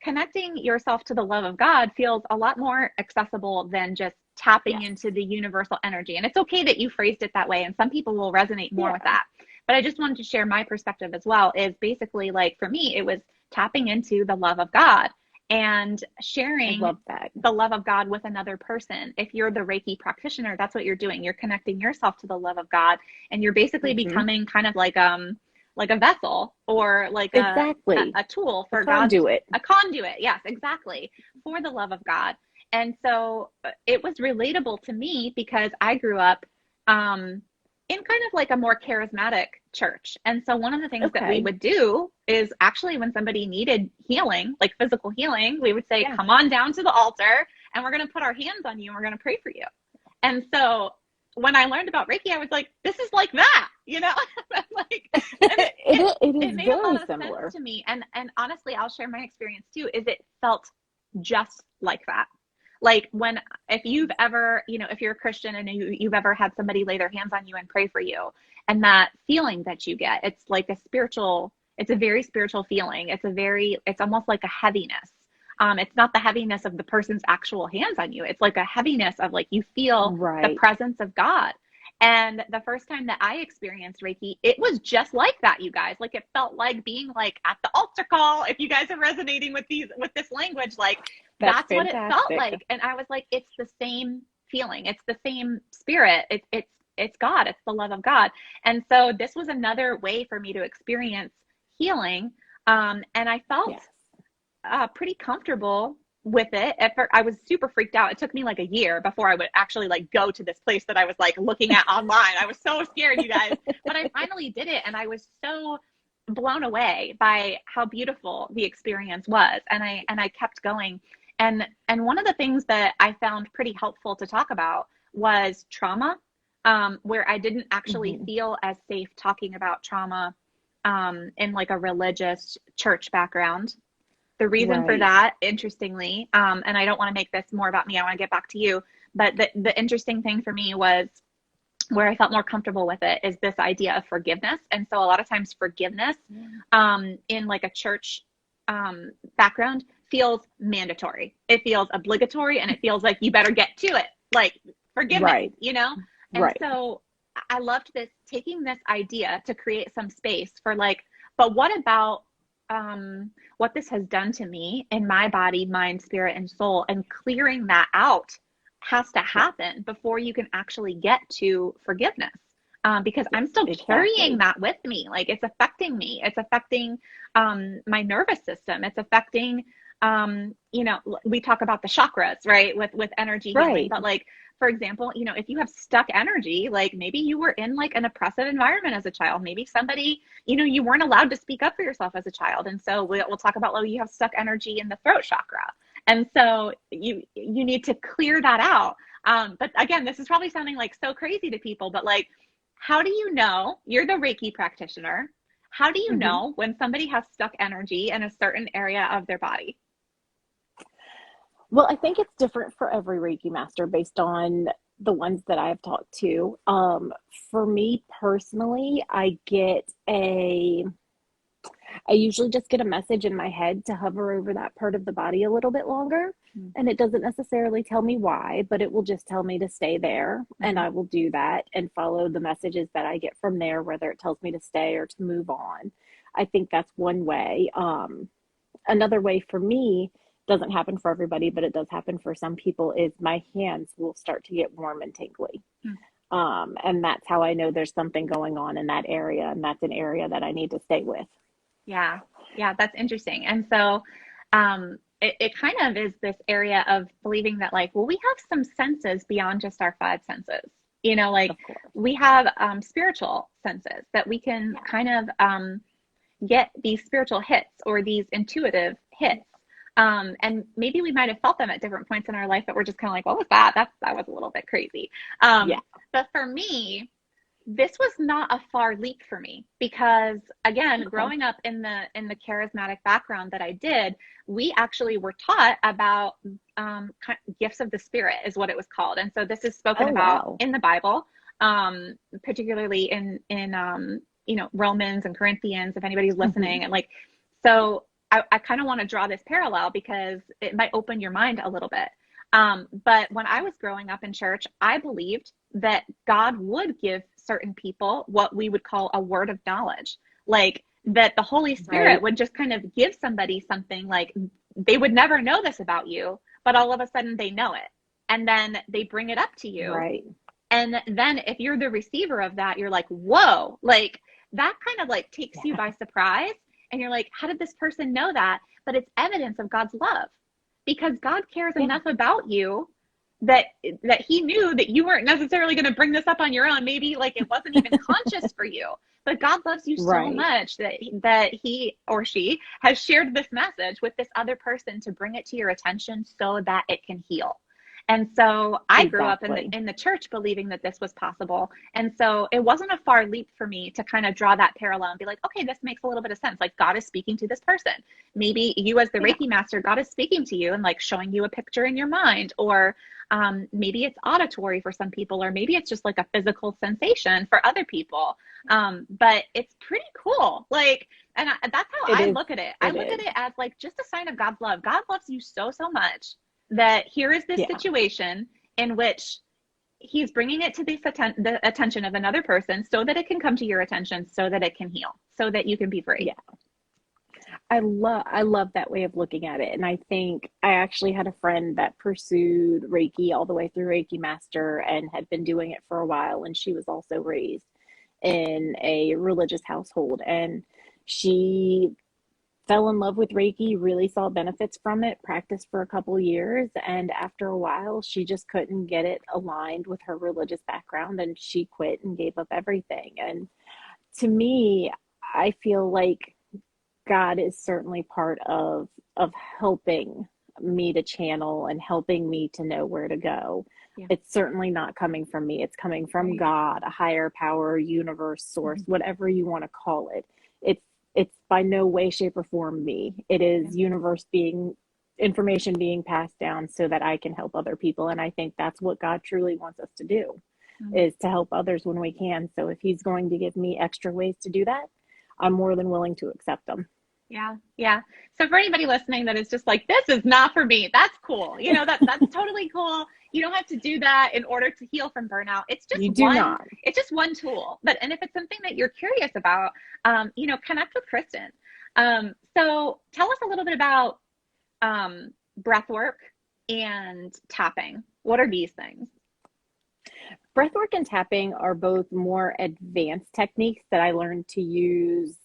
connecting yourself to the love of God feels a lot more accessible than just tapping into the universal energy. And it's okay that you phrased it that way, and some people will resonate more with that. But I just wanted to share my perspective as well, is basically like, for me, it was tapping into the love of God and sharing the love of God with another person. If you're the Reiki practitioner, that's what you're doing. You're connecting yourself to the love of God, and you're basically becoming kind of like a vessel, or like a tool for God. A conduit. Yes, exactly. For the love of God. And so it was relatable to me because I grew up in kind of like a more charismatic church. And so one of the things that we would do is, actually, when somebody needed healing, like physical healing, we would say, come on down to the altar and we're going to put our hands on you and we're going to pray for you. And so when I learned about Reiki, I was like, this is like that, you know? Like, it made a lot of sense to me. And honestly, I'll share my experience too, is it felt just like that. Like if you've ever, you know, if you're a Christian and you've ever had somebody lay their hands on you and pray for you, and that feeling that you get, it's like it's a very spiritual feeling. It's almost like a heaviness. It's not the heaviness of the person's actual hands on you. It's like a heaviness of like, you feel the presence of God. And the first time that I experienced Reiki, it was just like that, you guys. Like, it felt like being like at the altar call. If you guys are resonating with this language, like that's what it felt like. And I was like, it's the same feeling. It's the same spirit. It's God. It's the love of God. And so this was another way for me to experience healing. And I felt pretty comfortable with it. At first, I was super freaked out. It took me like a year before I would actually like go to this place that I was like looking at online. I was so scared, you guys, but I finally did it. And I was so blown away by how beautiful the experience was. And I kept going. And one of the things that I found pretty helpful to talk about was trauma, where I didn't actually feel as safe talking about trauma in like a religious church background. The reason for that, interestingly, and I don't want to make this more about me, I want to get back to you, but the interesting thing for me was, where I felt more comfortable with it, is this idea of forgiveness. And so a lot of times forgiveness in like a church background feels mandatory. It feels obligatory, and it feels like you better get to it, like forgiveness, you know? And so I loved taking this idea to create some space for like, but what about what this has done to me in my body, mind, spirit, and soul, and clearing that out has to happen before you can actually get to forgiveness. Because I'm still carrying that with me. Like, it's affecting me. It's affecting my nervous system. It's affecting, you know, we talk about the chakras, right? With energy healing, but like, for example, you know, if you have stuck energy, like maybe you were in like an oppressive environment as a child, maybe somebody, you know, you weren't allowed to speak up for yourself as a child. And so we'll talk about, well, you have stuck energy in the throat chakra. And so you need to clear that out. But again, this is probably sounding like so crazy to people, but like, how do you know? You're the Reiki practitioner. How do you know when somebody has stuck energy in a certain area of their body? Well, I think it's different for every Reiki master based on the ones that I've talked to. For me personally, I usually just get a message in my head to hover over that part of the body a little bit longer. And it doesn't necessarily tell me why, but it will just tell me to stay there. And I will do that and follow the messages that I get from there, whether it tells me to stay or to move on. I think that's one way. Another way for me, doesn't happen for everybody, but it does happen for some people, is my hands will start to get warm and tingly. And that's how I know there's something going on in that area. And that's an area that I need to stay with. Yeah, that's interesting. And so it kind of is this area of believing that like, well, we have some senses beyond just our five senses. You know, like we have spiritual senses that we can kind of get these spiritual hits or these intuitive hits. And maybe we might have felt them at different points in our life, but we're just kind of like, what was that? That was a little bit crazy. But for me, this was not a far leap for me because, again, growing up in the charismatic background that I did, we actually were taught about gifts of the spirit is what it was called. And so this is spoken about in the Bible, particularly in Romans and Corinthians, if anybody's listening. And like, so I kind of want to draw this parallel because it might open your mind a little bit. But when I was growing up in church, I believed that God would give certain people what we would call a word of knowledge, like that the Holy Spirit would just kind of give somebody something, like they would never know this about you, but all of a sudden they know it. And then they bring it up to you. Right. And then if you're the receiver of that, you're like, whoa, like that kind of like takes you by surprise. And you're like, how did this person know that? But it's evidence of God's love, because God cares enough about you that he knew that you weren't necessarily going to bring this up on your own. Maybe like it wasn't even conscious for you, but God loves you so much that he or she has shared this message with this other person to bring it to your attention so that it can heal. And so I grew up in the church believing that this was possible. And so it wasn't a far leap for me to kind of draw that parallel and be like, okay, this makes a little bit of sense. Like God is speaking to this person. Maybe you as the Reiki master, God is speaking to you and like showing you a picture in your mind, or maybe it's auditory for some people, or maybe it's just like a physical sensation for other people. But it's pretty cool. Like, and that's how I look at it. I look at it as like just a sign of God's love. God loves you so, so much that here is this situation in which he's bringing it to the attention of another person so that it can come to your attention, so that it can heal, so that you can be free. Yeah. I love that way of looking at it. And I think I actually had a friend that pursued Reiki all the way through Reiki Master and had been doing it for a while. And she was also raised in a religious household. And she fell in love with Reiki, really saw benefits from it, practiced for a couple years. And after a while, she just couldn't get it aligned with her religious background. And she quit and gave up everything. And to me, I feel like God is certainly part of helping me to channel and helping me to know where to go. Yeah. It's certainly not coming from me. It's coming from God, a higher power, universe, source, whatever you want to call it. It's by no way, shape, or form me. It is universe information being passed down so that I can help other people. And I think that's what God truly wants us to do, is to help others when we can. So if he's going to give me extra ways to do that, I'm more than willing to accept them. Yeah. Yeah. So for anybody listening that is just like, this is not for me, that's cool. That's totally cool. You don't have to do that in order to heal from burnout. It's just it's just one tool. And if it's something that you're curious about, connect with Kristin. So tell us a little bit about breathwork and tapping. What are these things? Breathwork and tapping are both more advanced techniques that I learned to use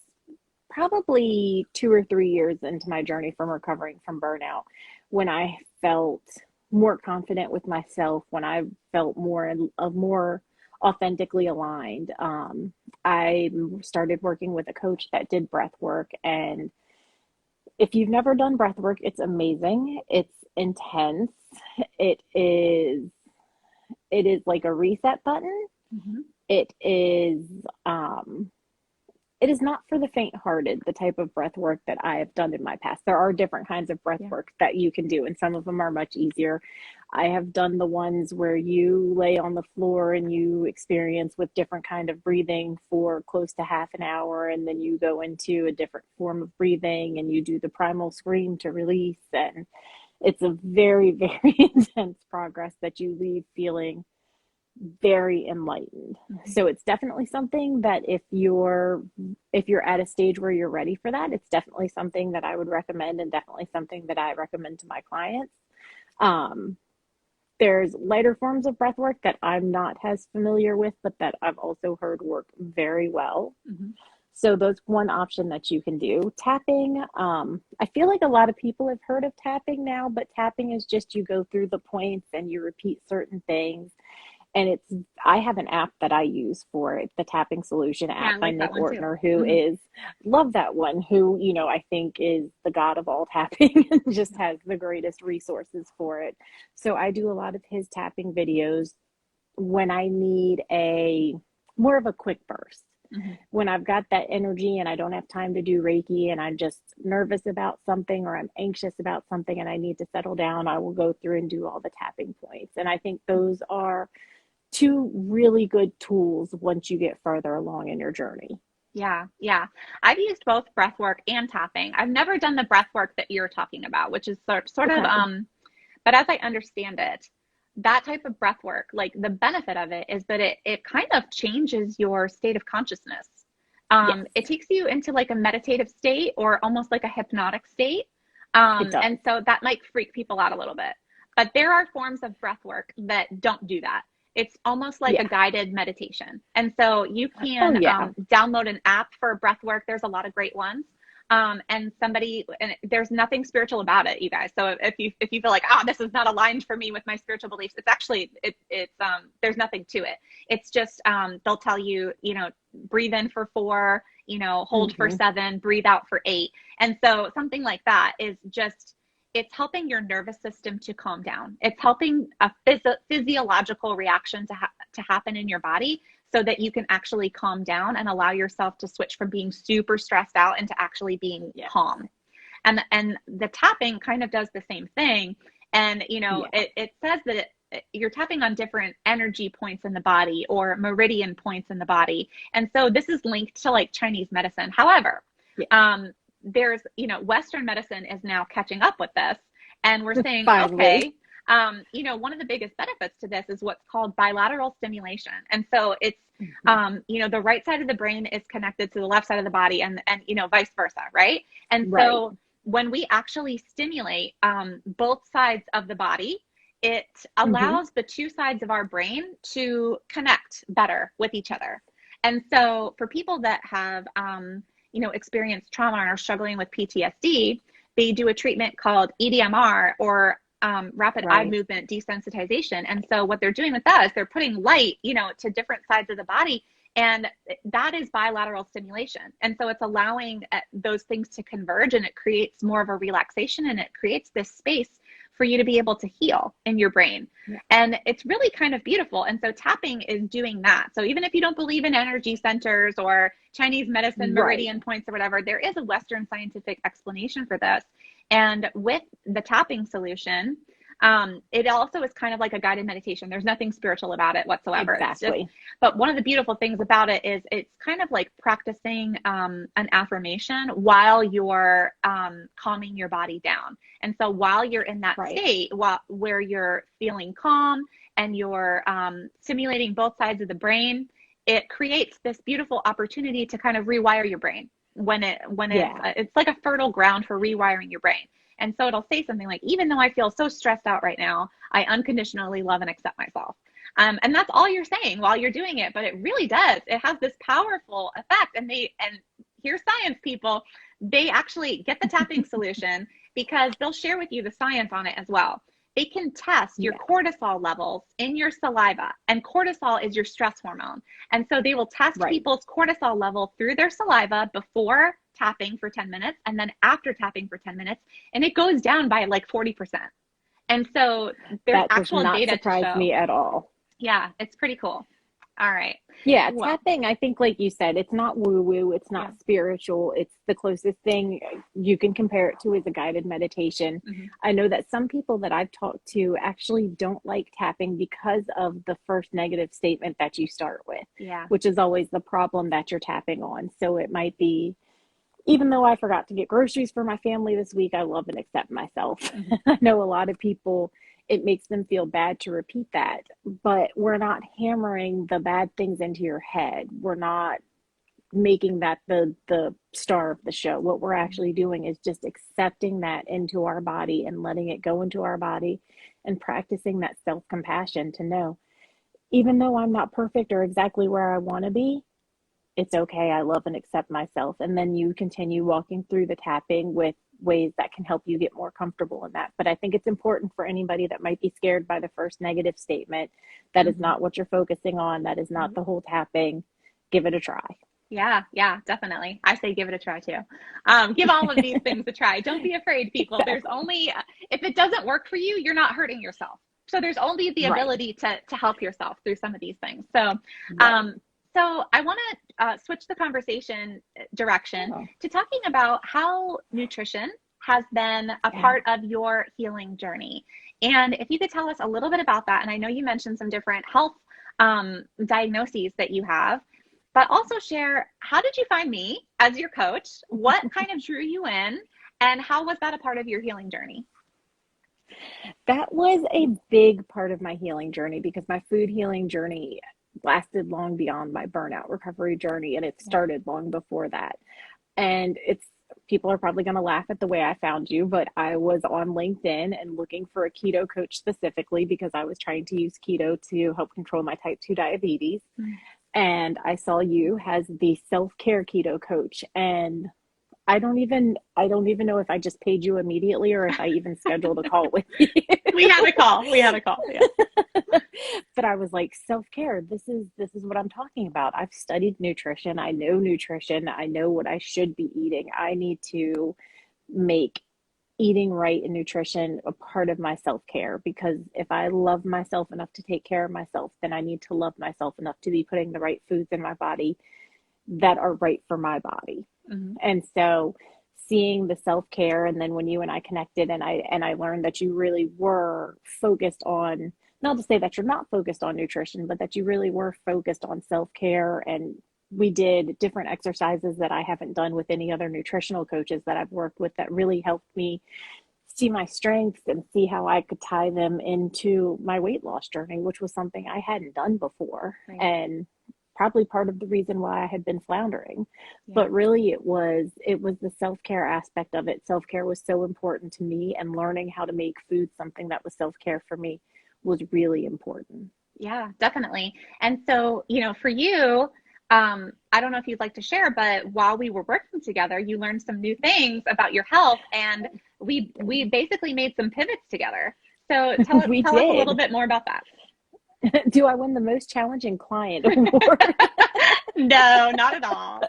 probably 2 or 3 years into my journey from recovering from burnout, when I felt more confident with myself, when I felt more authentically aligned. I started working with a coach that did breath work. And if you've never done breath work, it's amazing. It's intense. It is like a reset button. It is not for the faint-hearted, the type of breath work that I have done in my past. There are different kinds of breath work that you can do, and some of them are much easier. I have done the ones where you lay on the floor and you experience with different kind of breathing for close to half an hour, and then you go into a different form of breathing and you do the primal scream to release. And it's a very, very intense progress that you leave feeling very enlightened. So it's definitely something that if you're at a stage where you're ready for that, it's definitely something that I would recommend, and definitely something that I recommend to my clients. There's lighter forms of breath work that I'm not as familiar with, but that I've also heard work very well. So that's one option that you can do. Tapping, I feel like a lot of people have heard of tapping now, but tapping is just you go through the points and you repeat certain things. And I have an app that I use for it, the Tapping Solution app by Nick Ortner, who love that one, who, I think is the god of all tapping and just has the greatest resources for it. So I do a lot of his tapping videos when I need more of a quick burst. When I've got that energy and I don't have time to do Reiki and I'm just nervous about something or I'm anxious about something and I need to settle down, I will go through and do all the tapping points. And I think those are 2 really good tools once you get further along in your journey. Yeah, yeah. I've used both breath work and tapping. I've never done the breath work that you're talking about, which is sort of, Okay. but as I understand it, that type of breath work, like the benefit of it is that it kind of changes your state of consciousness. Yes, It takes you into like a meditative state or almost like a hypnotic state. it does. And so that might freak people out a little bit. But there are forms of breath work that don't do that. It's almost like a Yeah. guided meditation. And so you Oh, can yeah. download an app for breath work. There's a lot of great ones. And there's nothing spiritual about it, you guys. So if you feel like, this is not aligned for me with my spiritual beliefs, it's actually, it's there's nothing to it. It's just, they'll tell you, breathe in for 4, hold for 7, breathe out for 8. And so something like that is just, it's helping your nervous system to calm down. It's helping a physiological reaction to happen in your body so that you can actually calm down and allow yourself to switch from being super stressed out into actually being calm. And the tapping kind of does the same thing. And, it says that you're tapping on different energy points in the body or meridian points in the body. And so this is linked to like Chinese medicine. However, there's, Western medicine is now catching up with this, and we're saying, okay, one of the biggest benefits to this is what's called bilateral stimulation. And so it's, the right side of the brain is connected to the left side of the body and vice versa. Right. And so when we actually stimulate, both sides of the body, it allows the two sides of our brain to connect better with each other. And so for people that have, experienced trauma and are struggling with PTSD, they do a treatment called EDMR or rapid eye movement desensitization. And so what they're doing with that is they're putting light, to different sides of the body. And that is bilateral stimulation. And so it's allowing those things to converge, and it creates more of a relaxation, and it creates this space for you to be able to heal in your brain. Yeah. And it's really kind of beautiful. And so tapping is doing that. So even if you don't believe in energy centers or Chinese medicine, meridian points or whatever, there is a Western scientific explanation for this. And with the tapping solution, it also is kind of like a guided meditation. There's nothing spiritual about it whatsoever. Exactly. But one of the beautiful things about it is it's kind of like practicing an affirmation while you're calming your body down. And so while you're in that state, where you're feeling calm and you're stimulating both sides of the brain, it creates this beautiful opportunity to kind of rewire your brain it's like a fertile ground for rewiring your brain. And so it'll say something like, even though I feel so stressed out right now, I unconditionally love and accept myself. And that's all you're saying while you're doing it, but it really does. It has this powerful effect. And here's science, people. They actually get the tapping solution because they'll share with you the science on it as well. They can test your cortisol levels in your saliva, and cortisol is your stress hormone. And so they will test people's cortisol level through their saliva before tapping for 10 minutes and then after tapping for 10 minutes, and it goes down by like 40%. And so there's actual data to show. That does not surprise me at all. Yeah, it's pretty cool. All right. Yeah, tapping, I think, like you said, it's not woo-woo, it's not spiritual. It's the closest thing you can compare it to is a guided meditation. I know that some people that I've talked to actually don't like tapping because of the first negative statement that you start with, which is always the problem that you're tapping on. So it might be, even though I forgot to get groceries for my family this week, I love and accept myself. I know a lot of people, it makes them feel bad to repeat that, but we're not hammering the bad things into your head. We're not making that the star of the show. What we're actually doing is just accepting that into our body and letting it go into our body and practicing that self-compassion to know, even though I'm not perfect or exactly where I want to be, it's okay. I love and accept myself. And then you continue walking through the tapping with ways that can help you get more comfortable in that. But I think it's important for anybody that might be scared by the first negative statement. That is not what you're focusing on. That is not the whole tapping. Give it a try. Yeah, definitely. I say give it a try too. Give all of these things a try. Don't be afraid, people. There's only, if it doesn't work for you, you're not hurting yourself. So there's only the ability to help yourself through some of these things. So, so I want to switch the conversation direction to talking about how nutrition has been a part of your healing journey. And if you could tell us a little bit about that. And I know you mentioned some different health diagnoses that you have, but also share, how did you find me as your coach? What kind of drew you in? And how was that a part of your healing journey? That was a big part of my healing journey because my food healing journey lasted long beyond my burnout recovery journey, and it started long before that. And people are probably going to laugh at the way I found you, but I was on LinkedIn and looking for a keto coach specifically because I was trying to use keto to help control my type 2 diabetes. And I saw you as the SelfCare keto coach, and I don't even know if I just paid you immediately or if I even scheduled a call with you. We had a call. Yeah. But I was like, self-care, this is what I'm talking about. I've studied nutrition. I know nutrition. I know what I should be eating. I need to make eating right and nutrition a part of my self-care, because if I love myself enough to take care of myself, then I need to love myself enough to be putting the right foods in my body that are right for my body. And so seeing the self-care, and then when you and I connected and I learned that you really were focused on, not to say that you're not focused on nutrition, but that you really were focused on self-care. And we did different exercises that I haven't done with any other nutritional coaches that I've worked with that really helped me see my strengths and see how I could tie them into my weight loss journey, which was something I hadn't done before. Right. And probably part of the reason why I had been floundering. But really it was the self-care aspect of it. Self-care was so important to me, and learning how to make food something that was self-care for me was really important. Yeah, definitely. And so, for you, I don't know if you'd like to share, but while we were working together, you learned some new things about your health, and we basically made some pivots together. So tell us a little bit more about that. Do I win the most challenging client award? No, not at all.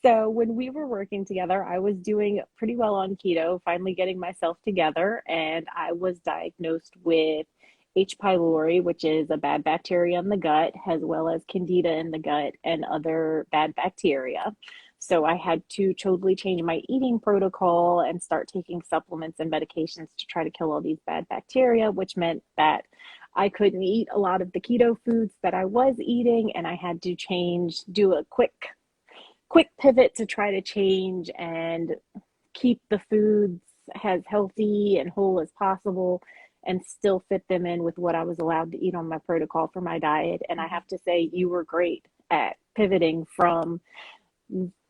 So when we were working together, I was doing pretty well on keto, finally getting myself together, and I was diagnosed with H. pylori, which is a bad bacteria in the gut, as well as candida in the gut and other bad bacteria. So I had to totally change my eating protocol and start taking supplements and medications to try to kill all these bad bacteria, which meant that I couldn't eat a lot of the keto foods that I was eating, and I had to do a quick pivot to try to change and keep the foods as healthy and whole as possible and still fit them in with what I was allowed to eat on my protocol for my diet. And I have to say, you were great at pivoting from,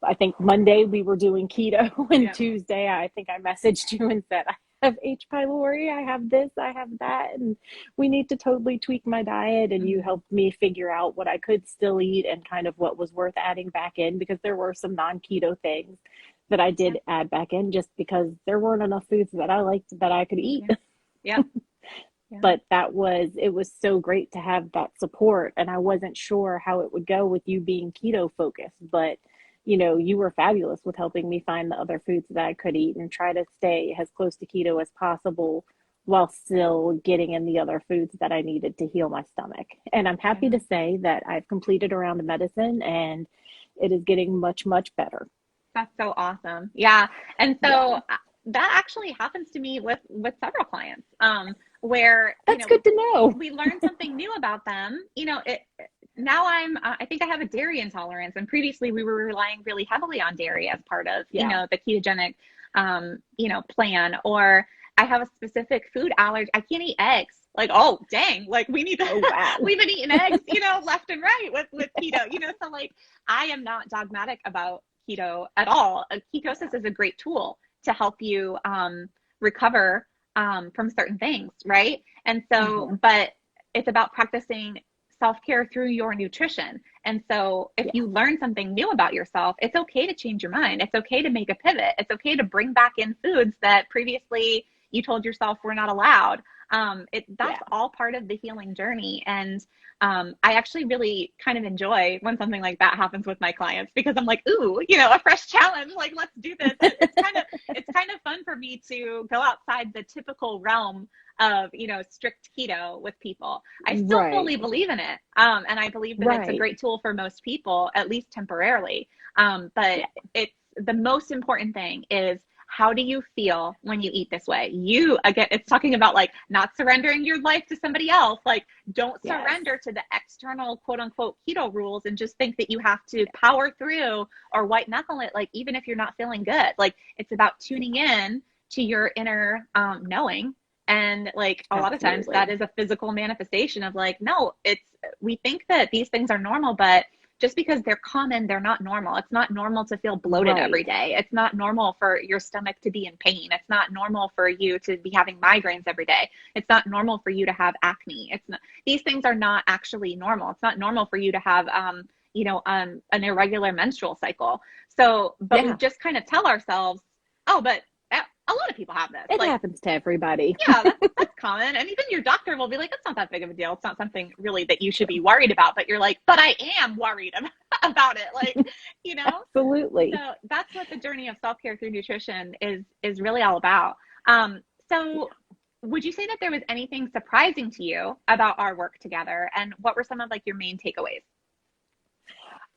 I think Monday we were doing keto, and Tuesday I think I messaged you and said, I have H. pylori, I have this, I have that, and we need to totally tweak my diet. And you helped me figure out what I could still eat and kind of what was worth adding back in, because there were some non-keto things that I did add back in just because there weren't enough foods that I liked that I could eat. Yeah. But it was so great to have that support. And I wasn't sure how it would go with you being keto focused, but you were fabulous with helping me find the other foods that I could eat and try to stay as close to keto as possible while still getting in the other foods that I needed to heal my stomach. And I'm happy to say that I've completed a round of medicine and it is getting much, much better. That's so awesome. Yeah. And so that actually happens to me with several clients, where that's good to know. We learn something new about them. Now I think I have a dairy intolerance, and previously we were relying really heavily on dairy as part of, the ketogenic, plan, or I have a specific food allergy. I can't eat eggs. Like, oh, dang, like we need to, we've been eating eggs, left and right with keto, so like, I am not dogmatic about keto at all. Ketosis is a great tool to help you, recover, from certain things. Right. And so, but it's about practicing self-care through your nutrition. And so if you learn something new about yourself, it's okay to change your mind. It's okay to make a pivot. It's okay to bring back in foods that previously you told yourself were not allowed. That's all part of the healing journey. And I actually really kind of enjoy when something like that happens with my clients, because I'm like, ooh, a fresh challenge. Like, let's do this. It's kind of fun for me to go outside the typical realm of, strict keto with people. I still fully believe in it. And I believe that it's a great tool for most people, at least temporarily. But it's the most important thing is how do you feel when you eat this way? You, again, it's talking about like not surrendering your life to somebody else. Like, don't surrender to the external quote unquote keto rules and just think that you have to power through or white knuckle it. Like, even if you're not feeling good, like it's about tuning in to your inner knowing. And like a lot of times that is a physical manifestation of like, no, we think that these things are normal, but just because they're common, they're not normal. It's not normal to feel bloated every day. It's not normal for your stomach to be in pain. It's not normal for you to be having migraines every day. It's not normal for you to have acne. These things are not actually normal. It's not normal for you to have, an irregular menstrual cycle. So, but we just kind of tell ourselves, oh, but a lot of people have this. It happens to everybody. Yeah, that's common. And even your doctor will be like, it's not that big of a deal. It's not something really that you should be worried about. But you're like, but I am worried about it. Like, Absolutely. So that's what the journey of self-care through nutrition is really all about. So would you say that there was anything surprising to you about our work together? And what were some of like your main takeaways?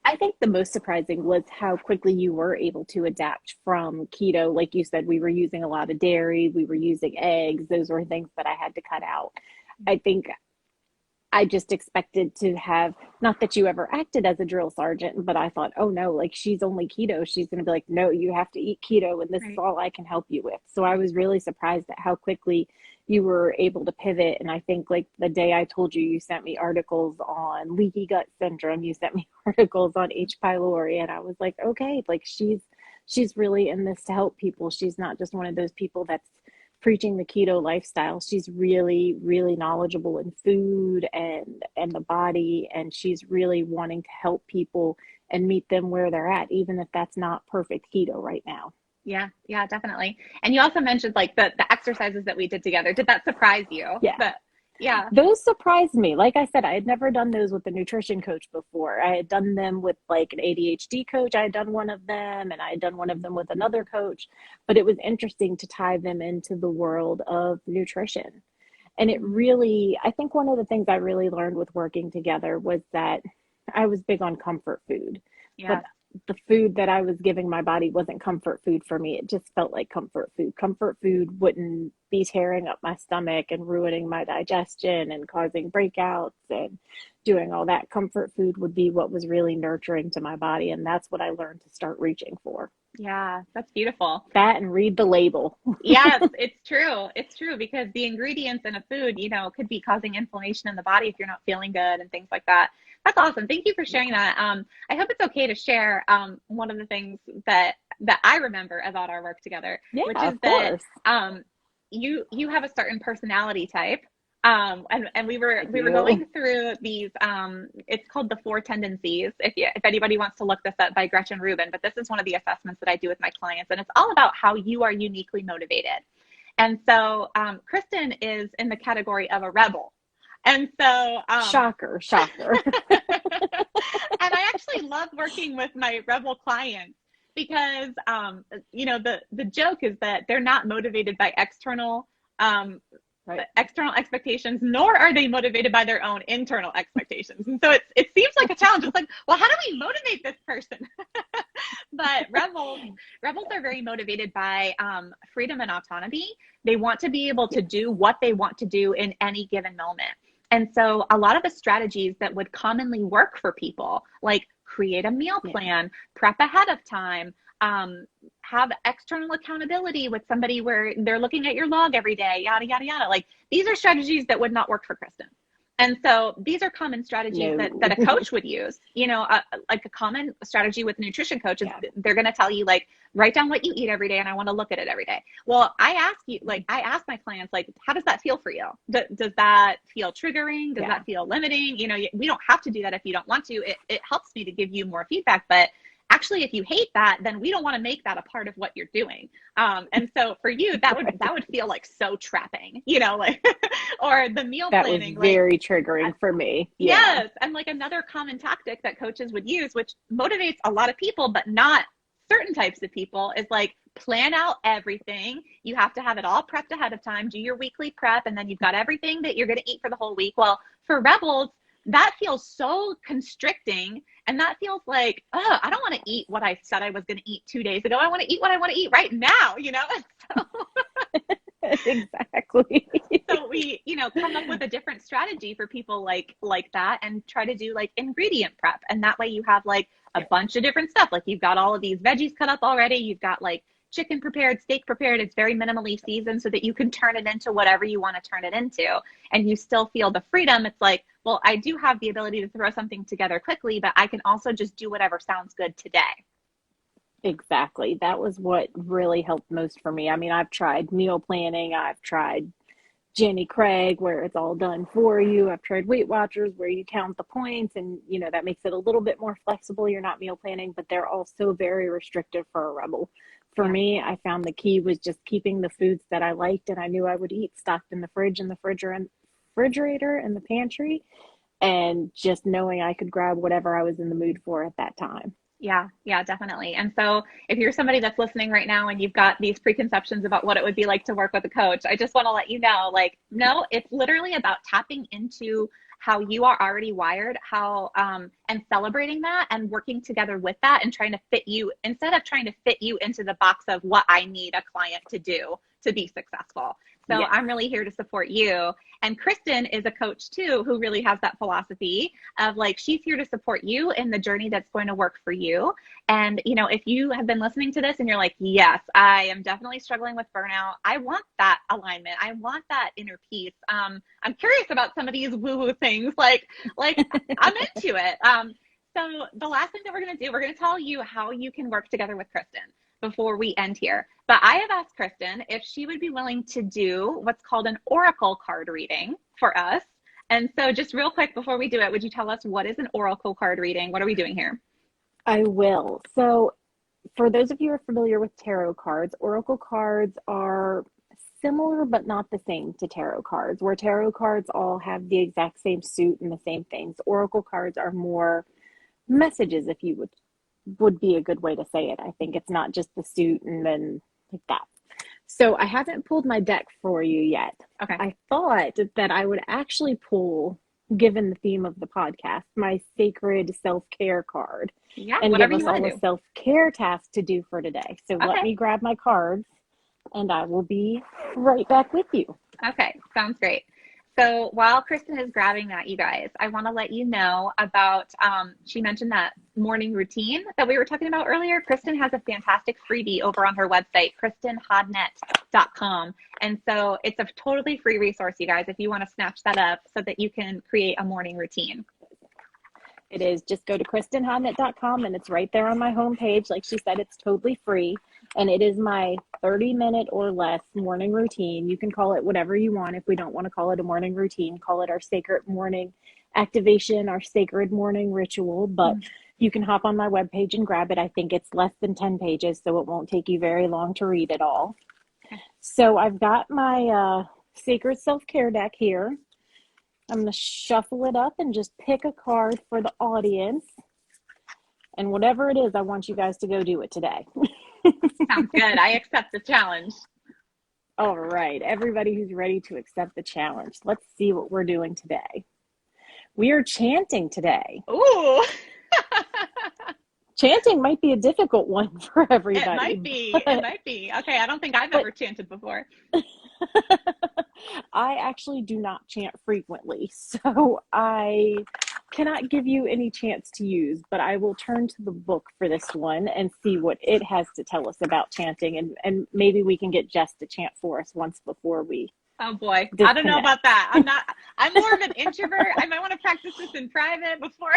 I think the most surprising was how quickly you were able to adapt from keto. Like you said, we were using a lot of dairy, we were using eggs. Those were things that I had to cut out. I think I just expected to have, not that you ever acted as a drill sergeant, but I thought, oh no, like she's only keto. She's going to be like, no, you have to eat keto and this is all I can help you with. So I was really surprised at how quickly you were able to pivot. And I think like the day I told you, you sent me articles on leaky gut syndrome, you sent me articles on H. pylori, and I was like, okay, like she's really in this to help people. She's not just one of those people that's preaching the keto lifestyle. She's really, really knowledgeable in food and the body, and she's really wanting to help people and meet them where they're at, even if that's not perfect keto right now. Yeah, definitely. And you also mentioned like the exercises that we did together. Did that surprise you? Yeah. Those surprised me. Like I said, I had never done those with a nutrition coach before. I had done them with like an ADHD coach. I had done one of them, and I had done one of them with another coach, but it was interesting to tie them into the world of nutrition. And it really, I think one of the things I really learned with working together was that I was big on comfort food, but the food that I was giving my body wasn't comfort food for me. It just felt like comfort food. Comfort food wouldn't be tearing up my stomach and ruining my digestion and causing breakouts and doing all that. Comfort food would be what was really nurturing to my body. And that's what I learned to start reaching for. Yeah, that's beautiful. That and read the label. Yes, it's true. It's true, because the ingredients in a food, could be causing inflammation in the body if you're not feeling good and things like that. That's awesome. Thank you for sharing that. I hope it's okay to share one of the things that I remember about our work together, which is that you have a certain personality type. And we were going through these, it's called the 4 tendencies. If anybody wants to look this up, by Gretchen Rubin, but this is one of the assessments that I do with my clients, and it's all about how you are uniquely motivated. And so, Kristin is in the category of a rebel. And so, shocker. And I actually love working with my rebel clients because, the joke is that they're not motivated by external expectations, nor are they motivated by their own internal expectations. And so it seems like a challenge. It's like, well, how do we motivate this person? But rebels are very motivated by freedom and autonomy. They want to be able to do what they want to do in any given moment. And so a lot of the strategies that would commonly work for people, like create a meal plan, prep ahead of time, have external accountability with somebody where they're looking at your log every day, yada, yada, yada. Like, these are strategies that would not work for Kristin. And so these are common strategies that a coach would use. Like a common strategy with a nutrition coach is they're going to tell you, like, write down what you eat every day, and I want to look at it every day. Well, I ask my clients, like, how does that feel for you? Does that feel triggering? Does that feel limiting? We don't have to do that if you don't want to. It helps me to give you more feedback, but actually, if you hate that, then we don't want to make that a part of what you're doing. And so for you, that would feel like so trapping, or the meal planning. That was very triggering for me. Yeah. Yes. And like another common tactic that coaches would use, which motivates a lot of people, but not certain types of people, is like, plan out everything. You have to have it all prepped ahead of time. Do your weekly prep, and then you've got everything that you're going to eat for the whole week. Well, for rebels, that feels so constricting. And that feels like, oh, I don't want to eat what I said I was going to eat 2 days ago. I want to eat what I want to eat right now, you know? So, exactly. so we, come up with a different strategy for people like that, and try to do like ingredient prep. And that way you have like a bunch of different stuff. Like you've got all of these veggies cut up already. You've got like chicken prepared, steak prepared. It's very minimally seasoned so that you can turn it into whatever you want to turn it into. And you still feel the freedom. It's like, well, I do have the ability to throw something together quickly, but I can also just do whatever sounds good today. Exactly. That was what really helped most for me. I mean, I've tried meal planning. I've tried Jenny Craig, where it's all done for you. I've tried Weight Watchers, where you count the points, and that makes it a little bit more flexible. You're not meal planning, but they're also very restrictive for a rebel. For me, I found the key was just keeping the foods that I liked and I knew I would eat stocked in the fridge and the refrigerator and the pantry, and just knowing I could grab whatever I was in the mood for at that time. Yeah, definitely. And so if you're somebody that's listening right now and you've got these preconceptions about what it would be like to work with a coach, I just want to let you know, like, no, it's literally about tapping into how you are already wired, and celebrating that and working together with that, and trying to fit you, instead of trying to fit you into the box of what I need a client to do to be successful. So I'm really here to support you. And Kristin is a coach too, who really has that philosophy of like, she's here to support you in the journey that's going to work for you. And, if you have been listening to this and you're like, yes, I am definitely struggling with burnout. I want that alignment. I want that inner peace. I'm curious about some of these woo-woo things. Like I'm into it. So the last thing that we're going to do, we're going to tell you how you can work together with Kristin before we end here. But I have asked Kristin if she would be willing to do what's called an oracle card reading for us. And so just real quick before we do it, would you tell us what is an oracle card reading? What are we doing here? I will. So for those of you who are familiar with tarot cards, oracle cards are similar but not the same to tarot cards, where tarot cards all have the exact same suit and the same things. Oracle cards are more messages, if you would be a good way to say it. I think it's not just the suit and then like that. So I haven't pulled my deck for you yet. Okay. I thought that I would actually pull, given the theme of the podcast, my sacred self-care card. Yeah, and whatever give us you want all to do. a self-care task to do for today. So let me grab my cards and I will be right back with you. Okay, sounds great. So while Kristin is grabbing that, you guys, I want to let you know about, she mentioned that morning routine that we were talking about earlier. Kristin has a fantastic freebie over on her website, KristinHodnett.com. And so it's a totally free resource, you guys, if you want to snatch that up so that you can create a morning routine. It is. Just go to KristinHodnett.com and it's right there on my homepage. Like she said, it's totally free. And it is my 30-minute or less morning routine. You can call it whatever you want. If we don't want to call it a morning routine, call it our sacred morning activation, our sacred morning ritual. But you can hop on my webpage and grab it. I think it's less than 10 pages, so it won't take you very long to read it all. So I've got my sacred self-care deck here. I'm going to shuffle it up and just pick a card for the audience. And whatever it is, I want you guys to go do it today. Sounds good. I accept the challenge. All right. Everybody who's ready to accept the challenge, let's see what we're doing today. We are chanting today. Ooh. Chanting might be a difficult one for everybody. It might be. It might be. Okay. I don't think I've ever chanted before. I actually do not chant frequently, so I cannot give you any chants to use, but I will turn to the book for this one and see what it has to tell us about chanting, and maybe we can get Jess to chant for us once before we Oh boy. disconnect. I don't know about that. I'm more of an introvert. I might want to practice this in private before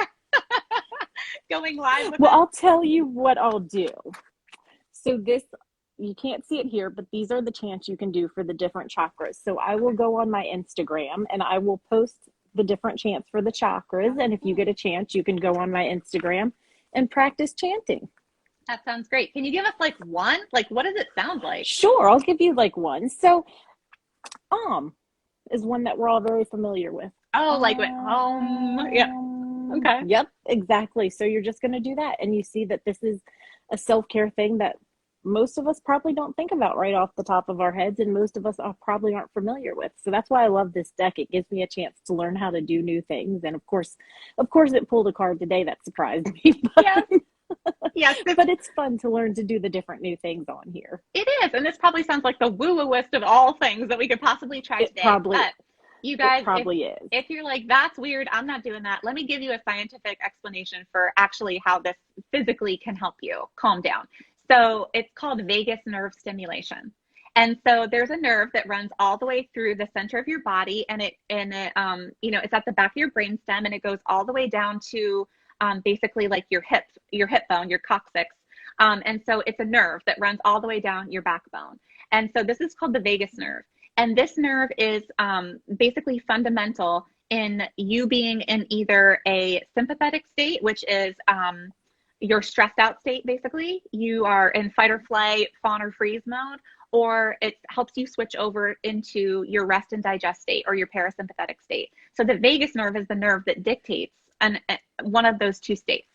going live with I'll tell you what I'll do. So this, you can't see it here, but these are the chants you can do for the different chakras. So I will go on my Instagram and I will post the different chants for the chakras. And if you get a chance, you can go on my Instagram and practice chanting. That sounds great. Can you give us like one? Like, what does it sound like? Sure, I'll give you like one. So, is one that we're all very familiar with. Oh, like with yeah. Okay. Yep, exactly. So you're just going to do that. And you see that this is a self-care thing that most of us probably don't think about right off the top of our heads, and most of us probably aren't familiar with. So that's why I love this deck. It gives me a chance to learn how to do new things. And of course it pulled a card today that surprised me. But, Yes. Yes. But it's fun to learn to do the different new things on here. It is. And this probably sounds like the woo-wooest of all things that we could possibly try today. But you guys, if you're like, that's weird, I'm not doing that, let me give you a scientific explanation for actually how this physically can help you calm down. So it's called vagus nerve stimulation. And so there's a nerve that runs all the way through the center of your body, and it's at the back of your brainstem, and it goes all the way down to basically like your hip bone, your coccyx. And so it's a nerve that runs all the way down your backbone. And so this is called the vagus nerve. And this nerve is basically fundamental in you being in either a sympathetic state, which is your stressed out state, basically. You are in fight or flight, fawn or freeze mode, or it helps you switch over into your rest and digest state or your parasympathetic state. So the vagus nerve is the nerve that dictates one of those two states.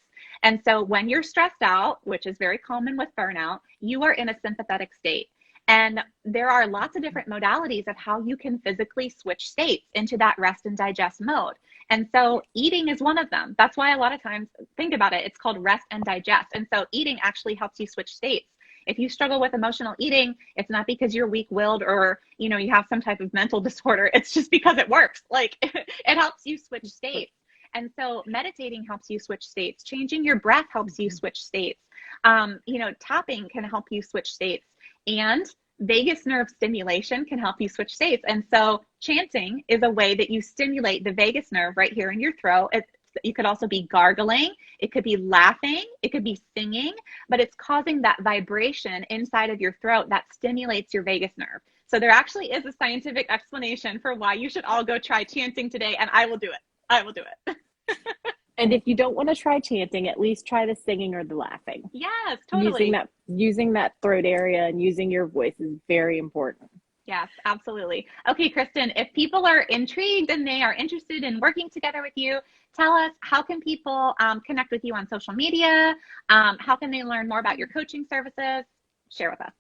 And so when you're stressed out, which is very common with burnout, you are in a sympathetic state. And there are lots of different modalities of how you can physically switch states into that rest and digest mode. And so eating is one of them. That's why a lot of times, think about it, it's called rest and digest. And so eating actually helps you switch states. If you struggle with emotional eating, it's not because you're weak-willed or, you have some type of mental disorder. It's just because it works. Like it helps you switch states. And so meditating helps you switch states. Changing your breath helps you switch states. Tapping can help you switch states. And vagus nerve stimulation can help you switch states. And so chanting is a way that you stimulate the vagus nerve right here in your throat. You could also be gargling. It could be laughing. It could be singing, but it's causing that vibration inside of your throat that stimulates your vagus nerve. So there actually is a scientific explanation for why you should all go try chanting today, and I will do it. I will do it. And if you don't want to try chanting, at least try the singing or the laughing. Yes, totally. Using that throat area and using your voice is very important. Yes, absolutely. Okay, Kristin, if people are intrigued and they are interested in working together with you, tell us, how can people connect with you on social media? How can they learn more about your coaching services? Share with us.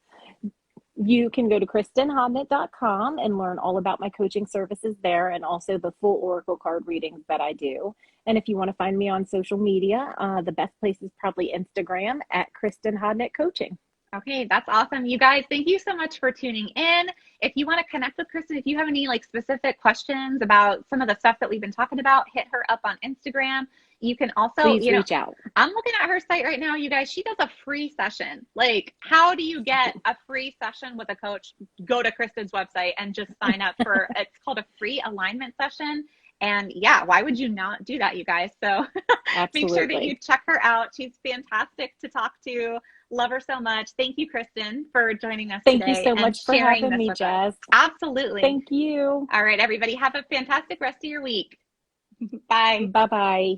You can go to KristinHodnett.com and learn all about my coaching services there, and also the full oracle card readings that I do. And if you want to find me on social media, the best place is probably Instagram at Kristin Hodnett Coaching. Okay, that's awesome. You guys, thank you so much for tuning in. If you want to connect with Kristin, if you have any specific questions about some of the stuff that we've been talking about, hit her up on Instagram. You can also reach out. I'm looking at her site right now, you guys. She does a free session. Like, how do you get a free session with a coach? Go to Kristin's website and just sign up for it's called a free alignment session. And yeah, why would you not do that, you guys? So make sure that you check her out. She's fantastic to talk to. Love her so much. Thank you, Kristin, for joining us today. Thank you so much for having me, Jess. Absolutely. Thank you. All right, everybody. Have a fantastic rest of your week. Bye. Bye-bye.